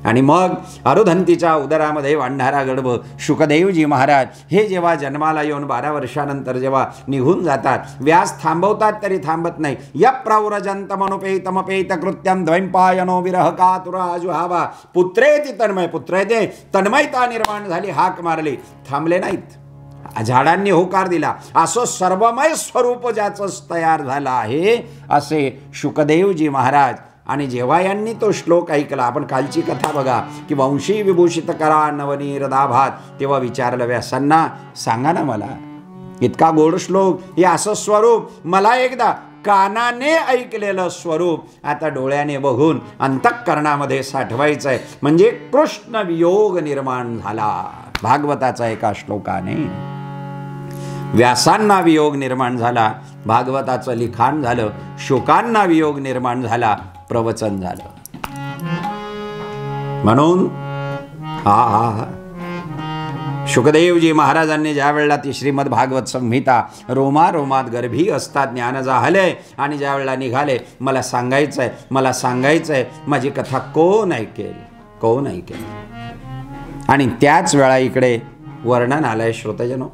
आणि मग अरुधंतीच्या उदरामध्ये वाढणारा गर्भ शुकदेवजी महाराज हे जेव्हा जन्माला येऊन 12 वर्षानंतर जेव्हा निघून जातात, व्यास थांबवतात तरी थांबत नाही. यप्रव्रजंतमनुपेतमपेत कृत्यम द्वैपायनो विरह कातुरा जुहावा पुत्रेति तन्मय. पुत्रेते तन्मयता निर्माण झाली, हाक मारली, थांबले नाहीत. झाडांनी होकार दिला. असं सर्वमय स्वरूप ज्याचं तयार झालं आहे असे शुकदेवजी महाराज. आणि जेव्हा यांनी तो श्लोक ऐकला, आपण कालची कथा बघा की वंशी विभूषित करा नवनीर दाभात, तेव्हा विचारलं व्यासांना, सांगा ना मला इतका गोड श्लोक, हे असं स्वरूप मला एकदा कानाने ऐकलेलं स्वरूप आता डोळ्याने बघून अंतःकरणामध्ये साठवायचं आहे. म्हणजे कृष्ण वियोग निर्माण झाला भागवताचा एका श्लोकाने. व्यासांना वियोग निर्माण झाला, भागवताचं लिखाण झालं. शोकांना वियोग निर्माण झाला, प्रवचन झालं. म्हणून शुकदेवजी महाराजांनी ज्या वेळेला ती श्रीमद भागवत संहिता रोमारोमात गर्भी असतात ज्ञान झालंय आणि ज्या वेळेला निघाले, मला सांगायचंय, मला सांगायचंय, माझी कथा कोण ऐकेल, कोण ऐकेल. आणि त्याच वेळा इकडे वर्णन आलंय श्रोतजनो.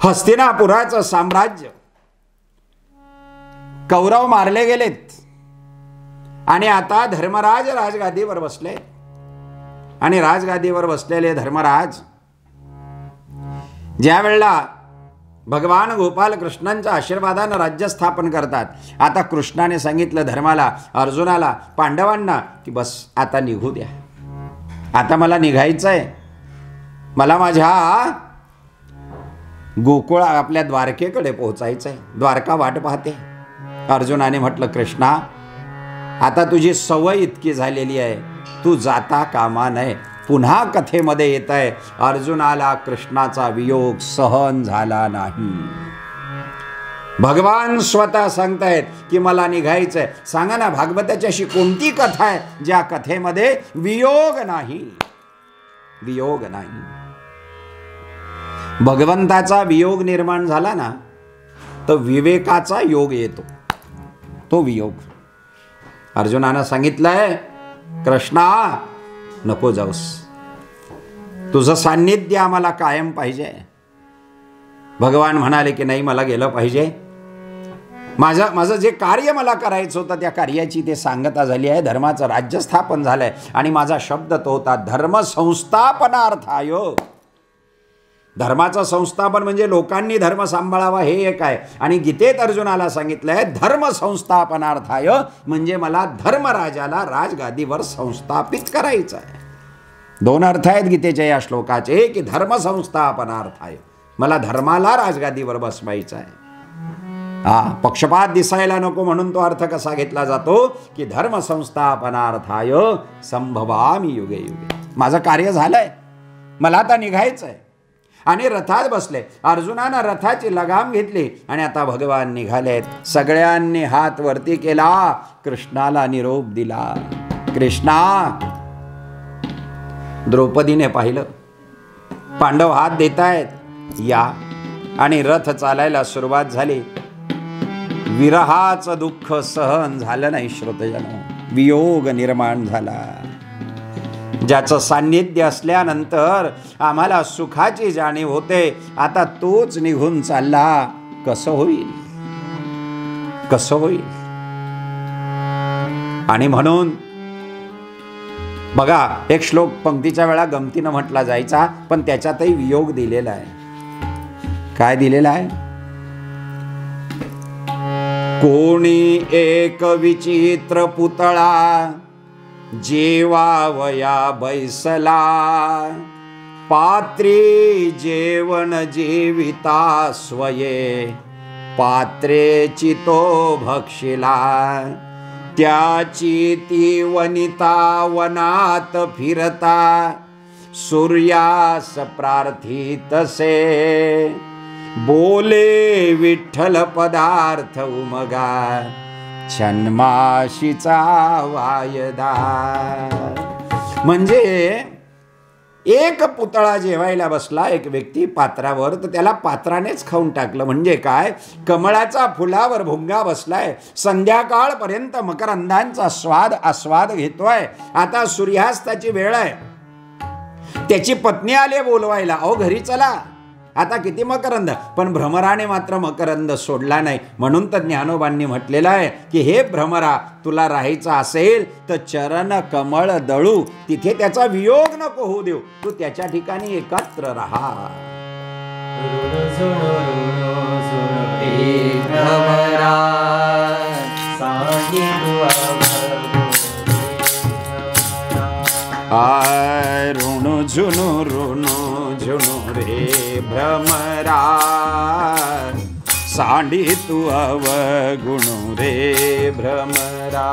हस्तिनापुराचं साम्राज्य, कौरव मारले गेलेत आणि आता धर्मराज राजगादीवर बसले. आणि राजगादीवर बसलेले धर्मराज ज्या वेळेला भगवान गोपाल कृष्णांच्या आशीर्वादानं राज्य स्थापन करतात. आता कृष्णाने सांगितलं धर्माला, अर्जुनाला, पांडवांना की बस आता निघू द्या, आता मला निघायचंय, मला माझ्या गोकुळा आपल्या द्वारकेकडे पोहोचायचंय, द्वारका वाट पाहते. अर्जुनाने म्हटलं कृष्णा, आता तुझी सवय इतकी झालेली आहे, तू जाता कामा नये. पुन्हा कथेमध्ये येत आहे, अर्जुनाला कृष्णाचा वियोग सहन झाला नाही. भगवान स्वतः सांगतायत की मला निघायचंय. सांगा ना भागवताची अशी कोणती कथा आहे ज्या कथेमध्ये वियोग नाही, वियोग नाही. भगवंताचा वियोग निर्माण झाला ना तर विवेकाचा योग येतो, तो वियोग. अर्जुनानं सांगितलंय कृष्णा नको जाऊस, तुझं सान्निध्य आम्हाला कायम पाहिजे. भगवान म्हणाले की नाही, मला गेलं पाहिजे. माझं जे कार्य मला करायचं होतं त्या कार्याची ते सांगता झाली आहे. धर्माचं राज्य स्थापन झालंय आणि माझा शब्द तो होता धर्म संस्थापनार्थाय. धर्माचं संस्थापन म्हणजे लोकांनी धर्म सांभाळावा हे एक आहे, आणि गीतेत अर्जुनाला सांगितलंय धर्म संस्थापनार्थाय म्हणजे मला धर्मराजाला राजगादीवर संस्थापित करायचं आहे. 2 अर्थ आहेत गीतेच्या या श्लोकाचे, की धर्म संस्थापनार्थाय मला धर्माला राजगादीवर बसवायचं आहे. पक्षपात दिसायला नको म्हणून तो अर्थ कसा घेतला जातो, की धर्म संस्थापनार्थाय संभवामी युगे युगे. माझं कार्य झालंय, मला आता निघायचंय. आणि रथात बसले. अर्जुनानं रथाची लगाम घेतली आणि आता भगवान निघालेत. सगळ्यांनी हात वरती केला, कृष्णाला निरोप दिला. कृष्णा. द्रौपदीने पाहिलं, पांडव हात देतायत, या. आणि रथ चालायला सुरुवात झाली. विरहाचं दुःख सहन झालं नाही श्रोतजन, वियोग निर्माण झाला. ज्याचं सान्निध्य असल्यानंतर आम्हाला सुखाची जाणीव होते, आता तोच निघून चालला, कसं होईल, कसं होईल. आणि म्हणून बघा, एक श्लोक पंक्तीच्या वेळा गमतीनं म्हटला जायचा, पण त्याच्यातही वियोग दिलेला आहे. काय दिलेला आहे? कोणी एक विचित्र पुतळा जेवावया बैसला, पात्री जेवण जेविता स्वये, पात्रेची तो भक्षिला. त्याची ती वनिता वनात फिरता, सूर्यास प्रार्थितसे, बोले विठ्ठल पदार्थ उमगा, छन्माशीचा वायदा. म्हणजे एक पुतळा जेवायला बसला एक व्यक्ती पात्रावर, तर त्याला पात्रानेच खाऊन टाकलं. म्हणजे काय? कमळाचा फुलावर भुंगा बसलाय, संध्याकाळपर्यंत मकरंदांचा आस्वाद घेतोय. आता सूर्यास्ताची वेळ आहे, त्याची पत्नी आले बोलवायला, अहो घरी चला, आता किती मकरंद. पण भ्रमराने मात्र मकरंद सोडला नाही. म्हणून तर ज्ञानोबांनी म्हटलेलं आहे की हे भ्रमरा, तुला राहायचं असेल तर चरण कमळ दळू, तिथे त्याचा वियोग नको होऊ देऊ, तू त्याच्या ठिकाणी एकत्र राहा. ऋणु झुनु ऋणु झुनु रे भ्रमरा, सांडी तू अवगुणु रे भ्रमरा.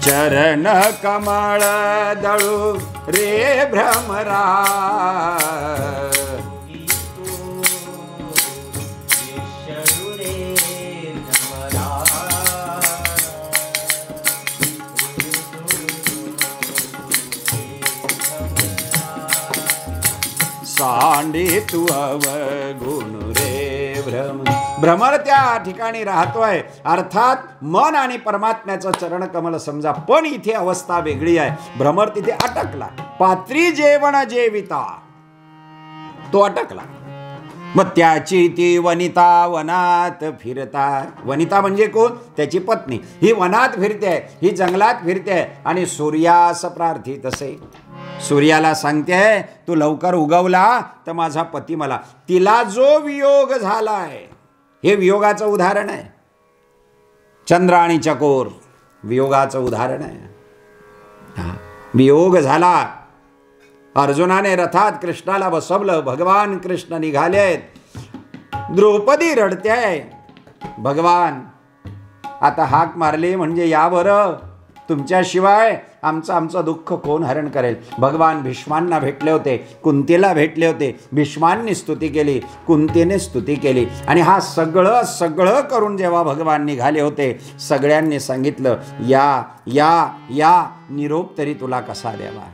चरण कमळ दळू रे भ्रमरा, सांडी तू अवगुण रे भ्रमर त्या ठिकाणी राहतोय. अर्थात मन आणि परमात्म्याचं चरण कमल समजा, पण इथे अवस्था वेगळी आहे. भ्रमर तिथे अटकला. पात्री जेवण जेविता, तो अटकला. मग त्याची ती वनिता वनात फिरता. वनिता म्हणजे कोण? त्याची पत्नी. ही वनात फिरते, ही जंगलात फिरते आणि सूर्यास प्रार्थित असे, सूर्याला सांगते तू लवकर उगवला तर माझा पती मला. तिला जो वियोग झालाय हे वियोगाचं उदाहरण आहे. चंद्र आणि चकोर वियोगाचं उदाहरण आहे. वियोग झाला. अर्जुनाने रथात कृष्णाला बसवलं, भगवान कृष्ण निघालेत. द्रौपदी रडते. भगवान आता हाक मारली म्हणजे या बरं, तुमच्याशिवाय आमचं दुःख कोण हरण करेल. भगवान भीष्मांना भेटले होते, कुंतीला भेटले होते. भीष्मांनी स्तुती केली, कुंतीने स्तुती केली. आणि हा सगळं करून जेव्हा भगवान निघाले होते, सगळ्यांनी सांगितलं या या या, निरोप तरी तुला कसा द्यावा.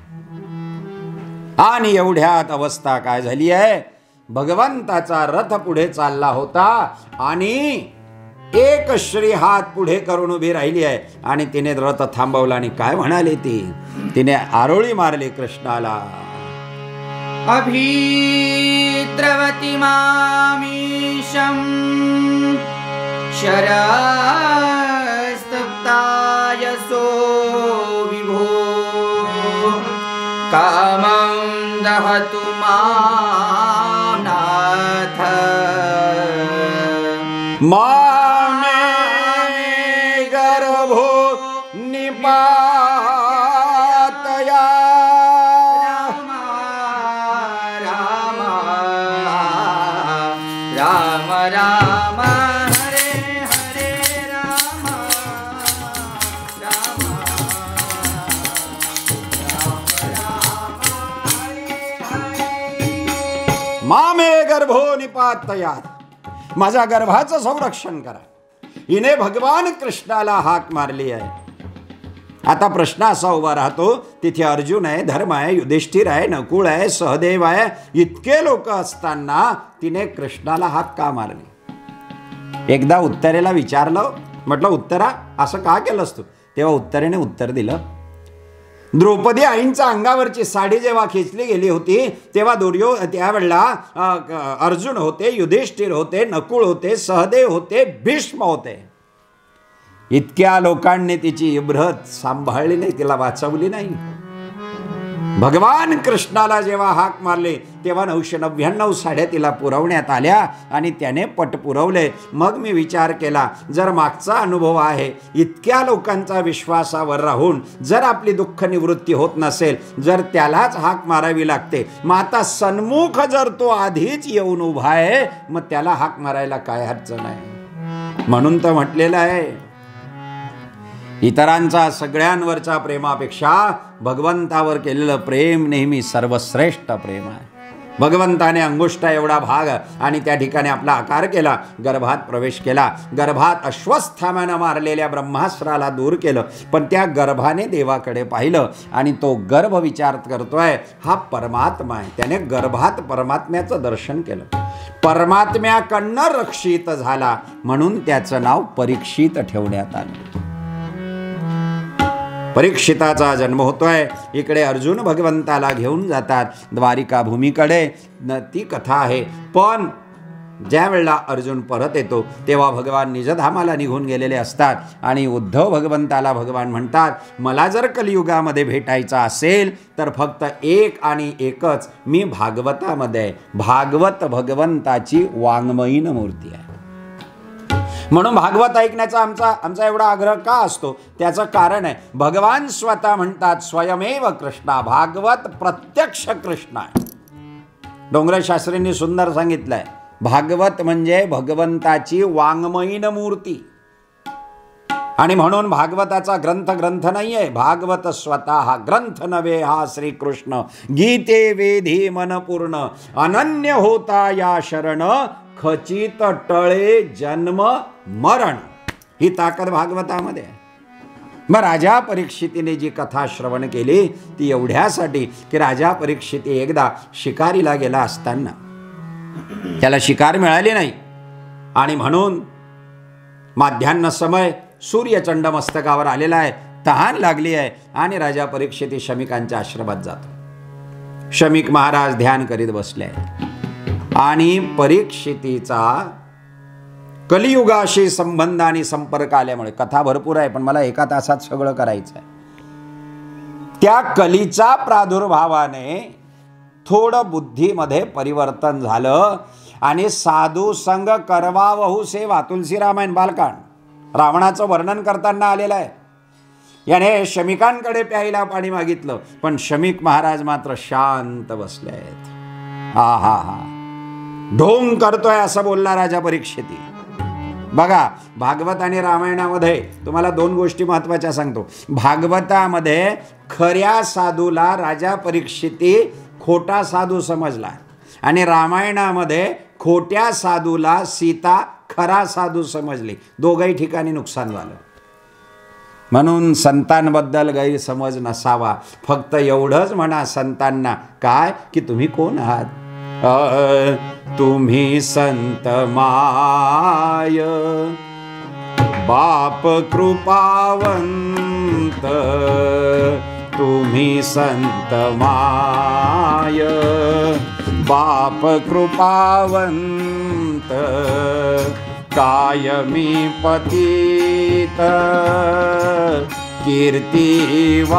आणि एवढ्यात अवस्था काय झाली आहे, भगवंताचा रथ पुढे चालला होता आणि एक श्री हात पुढे करून उभी राहिली आहे. आणि तिने रथ थांबवला आणि काय म्हणाली तिने आरोळी मारली कृष्णाला. अभिद्रवती मामीशं शरस्तप्तायसो कामं दहतु मां नाथ मामे गर्भो निपातया राम राम राम हरे हरे राम राम मामे गर्भो निपातयात, माझ्या गर्भाचं संरक्षण करा. हिने भगवान कृष्णाला हाक मारली आहे. आता प्रश्न असा उभा राहतो, तिथे अर्जुन आहे, धर्म आहे, युधिष्ठिर आहे, नकुळ आहे, सहदेव आहे, इतके लोक असताना तिने कृष्णाला हाक का मारली? एकदा उत्तरेला विचारलं, म्हटलं उत्तरा असं का केलंस तू? तेव्हा उत्तरेने उत्तर दिलं, द्रौपदी आईंच्या अंगावरची साडी जेव्हा खेचली गेली होती तेव्हा त्यावेळेला अर्जुन होते, युधिष्ठिर होते, नकुळ होते, सहदेव होते, भीष्म होते. इतक्या लोकांनी तिची इब्रत सांभाळली नाही, तिला वाचवली नाही. भगवान कृष्णाला जेव्हा हाक मारले तेव्हा 999 साड्या तिला पुरवण्यात आल्या आणि त्याने पट पुरवले. मग मी विचार केला, जर मागचा अनुभव आहे, इतक्या लोकांचा विश्वासावर राहून जर आपली दुःख निवृत्ती होत नसेल, जर त्यालाच हाक मारावी लागते, मग आता सन्मुख जर तो आधीच येऊन उभा आहे, मग त्याला हाक मारायला काय अडचण आहे? म्हणून तर म्हटलेलं आहे, इतरांचा सगळ्यांवरच्या प्रेमापेक्षा भगवंतावर केलेलं प्रेम नेहमी सर्वश्रेष्ठ प्रेम आहे. भगवंताने अंगुष्ठा एवढा भाग आणि त्या ठिकाणी आपला आकार केला, गर्भात प्रवेश केला, गर्भात अश्वस्थाम्यानं मारलेल्या ब्रह्मास्त्राला दूर केलं, पण त्या गर्भाने देवाकडे पाहिलं आणि तो गर्भ विचार करतोय हा परमात्मा आहे. त्याने गर्भात परमात्म्याचं दर्शन केलं, परमात्म्याकडनं रक्षित झाला, म्हणून त्याचं नाव परीक्षित ठेवण्यात आलं. परीक्षिताचा जन्म होतोय. इकडे अर्जुन भगवंताला घेऊन जातात द्वारिका भूमीकडे, ती कथा आहे. पण ज्या वेळेला अर्जुन परत येतो तेव्हा भगवान निजधामाला निघून गेलेले असतात आणि उद्धव भगवंताला भगवान म्हणतात, मला जर कलियुगामध्ये भेटायचा असेल तर फक्त एक आणि एकच, मी भागवतामध्ये आहे. भागवत भगवंताची वाङ्मयीन मूर्ती आहे. म्हणून भागवत ऐकण्याचा आमचा एवढा आग्रह का असतो? त्याचं कारण आहे, भगवान स्वतः म्हणतात स्वयमेव कृष्णा, भागवत प्रत्यक्ष कृष्ण आहे. डोंगरे शास्त्रींनी सुंदर सांगितलंय, भागवत म्हणजे भगवंताची वाङ्मयीन मूर्ती. आणि म्हणून भागवताचा ग्रंथ नाही आहे, भागवत स्वतः हा ग्रंथ नव्हे, हा श्रीकृष्ण. गीते वेधी मनपूर्ण, अनन्य होता या शरण, खचित टळे जन्म मरण. ही ताकद भागवतामध्ये आहे. मग राजा परीक्षितीने जी कथा श्रवण केली ती एवढ्यासाठी की राजा परीक्षिती एकदा शिकारीला गेला असताना त्याला शिकार मिळाली नाही आणि म्हणून माध्यान्ह समय सूर्यचंड मस्तकावर आलेला आहे, तहान लागली आहे आणि राजा परीक्षिती शमिकांच्या आश्रमात जातो. शमिक महाराज ध्यान करीत बसले आहेत आणि परीक्षितीचा कलियुगाशी संबंध आणि संपर्क आल्यामुळे, कथा भरपूर आहे पण मला एका तासात सगळं करायचं आहे, त्या कलीचा प्रादुर्भावाने थोडं बुद्धीमध्ये परिवर्तन झालं आणि साधू संग करवावहू सेवा, तुलसी रामायण बालकांड रावणाचं वर्णन करताना आलेलं आहे. याने शमिकांकडे प्यायला पाणी मागितलं पण शमिक महाराज मात्र शांत बसले आहेत. हा हा हा ढोंग करतोय असं बोलला राजा परीक्षिती. बघा, भागवत आणि रामायणामध्ये तुम्हाला दोन गोष्टी महत्त्वाच्या सांगतो. भागवतामध्ये खऱ्या साधूला राजा परीक्षिती खोटा साधू समजला आणि रामायणामध्ये खोट्या साधूला सीता खरा साधू समजली. दोघही ठिकाणी नुकसान झालं. म्हणून संतांबद्दल गैरसमज नसावा. फक्त एवढंच म्हणा संतांना, काय की तुम्ही कोण आहात? तुम्ही संत माय, बाप कृपावंत, तुम्ही संत माय, बाप कृपावंत, कायमी पतित कीर्तिवानो,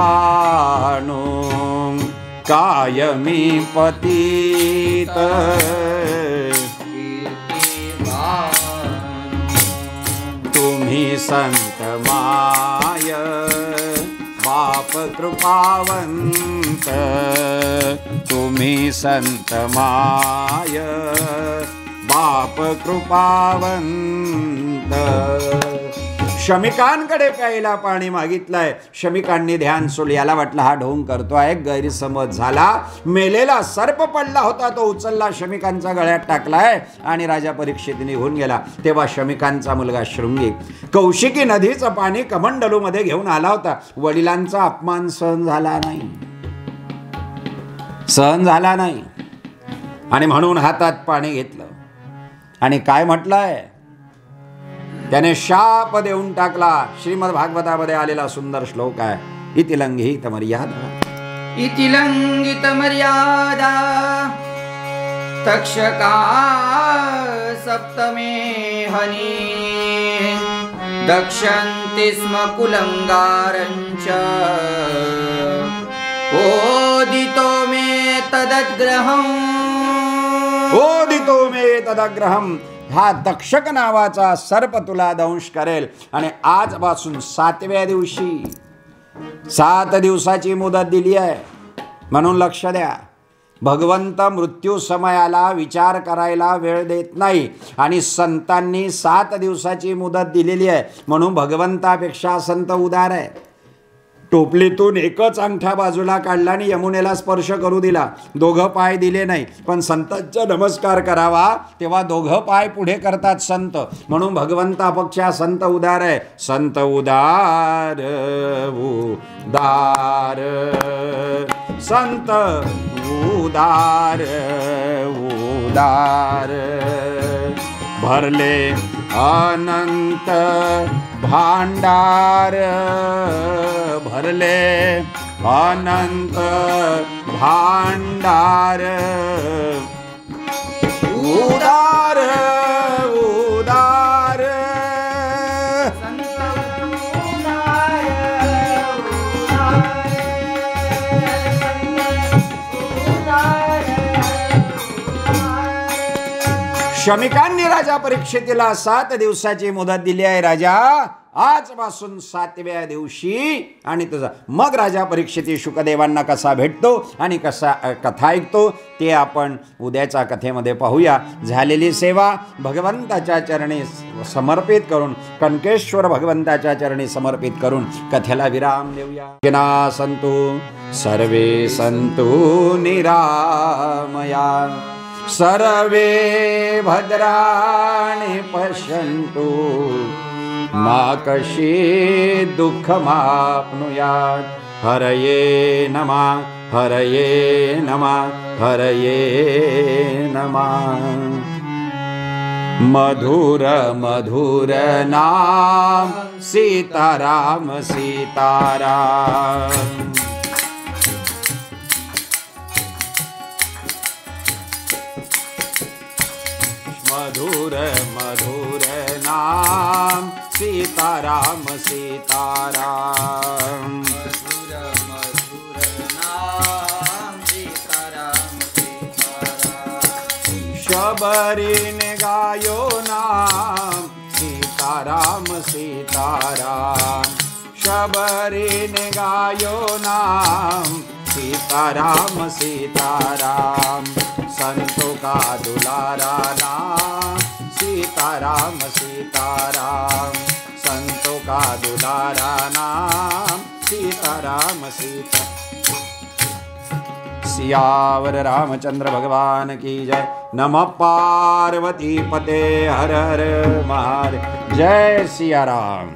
कायमी पतित तुम्ही संत माय बाप कृपावंत तुम्ही संत माय बाप कृपावंत. शमिकांकडे प्यायला पाणी मागितलंय. शमिकांनी ध्यान सोडलं. याला वाटलं हा ढोंग करतोय, गैरसमज झाला. मेलेला सर्प पडला होता तो उचलला, शमिकांचा गळ्यात टाकलाय आणि राजा परीक्षित निघून गेला. तेव्हा शमिकांचा मुलगा शृंगी कौशिकी नदीचं पाणी कमंडलू मध्ये घेऊन आला होता. वडिलांचा अपमान सहन झाला नाही आणि म्हणून हातात पाणी घेतलं आणि काय म्हटलंय त्याने, शाप देऊन टाकला. श्रीमद भागवतामध्ये आलेला सुंदर श्लोक आहे. इति लंघित मर्यादा तक्षका सप्तमे हनी दक्षन्ति स्म कुलंगारञ्च ओदितो मे तदग्रहम्. हा तक्षक नावाचा सर्प तुला दंश करेल. आणि आजपासून 7व्या दिवशी 7 दिवसाची मुदत दिली आहे. म्हणून लक्ष द्या, भगवंत मृत्यू समयाला विचार करायला वेळ देत नाही आणि संतांनी 7 दिवसाची मुदत दिलेली आहे. म्हणून भगवंतापेक्षा संत उदार आहे. टोपलीतून एकच अंगठा बाजूला काढला आणि यमुनेला स्पर्श करू दिला. 2 पाय दिले नाही, पण संतांचा नमस्कार करावा तेव्हा 2 पाय पुढे करतात संत. म्हणून भगवंतापेक्षा संत उदार आहे. संत उदार उदार संत उदार उदार. भरले अनंत भांडार भरले अनंत भांडार उदार उदार शमिकांनी राजा परीक्षितीला 7 दिवसाची मुदत दिली आहे. राजा आजपासून 7व्या दिवशी आणि तुझा. मग राजा परीक्षिती शुकदेवांना कसा भेटतो आणि कसा कथा ऐकतो ते आपण उद्याच्या कथेमध्ये पाहूया. झालेली सेवा भगवंताच्या चरणी समर्पित करून, कनकेश्वर भगवंताच्या चरणी समर्पित करून कथेला विराम देऊया. संतु सर्वे संतु निरामया सर्वे भद्राणि पश्यन्तु मा कश्चित् दुःखमाप्नुयात्. हरये नमः हरये नमः हरये नमः. मधुर मधुर नाम सीताराम सीताराम. मधुर मधुर नाम सीताराम सीताराम. मधुर मधुर नाम सीताराम सीताराम. शबरीने गायो नाम सीताराम सीताराम. शबरीने गायो नाम सीताराम सीताराम. संतों का दुलारा नाम सीताराम सीताराम. संतों का दुलारा नाम सीताराम सीताराम. सियावर रामचंद्र भगवान की जय. नमः पार्वती पते हर हर महादेव. जय सिया राम.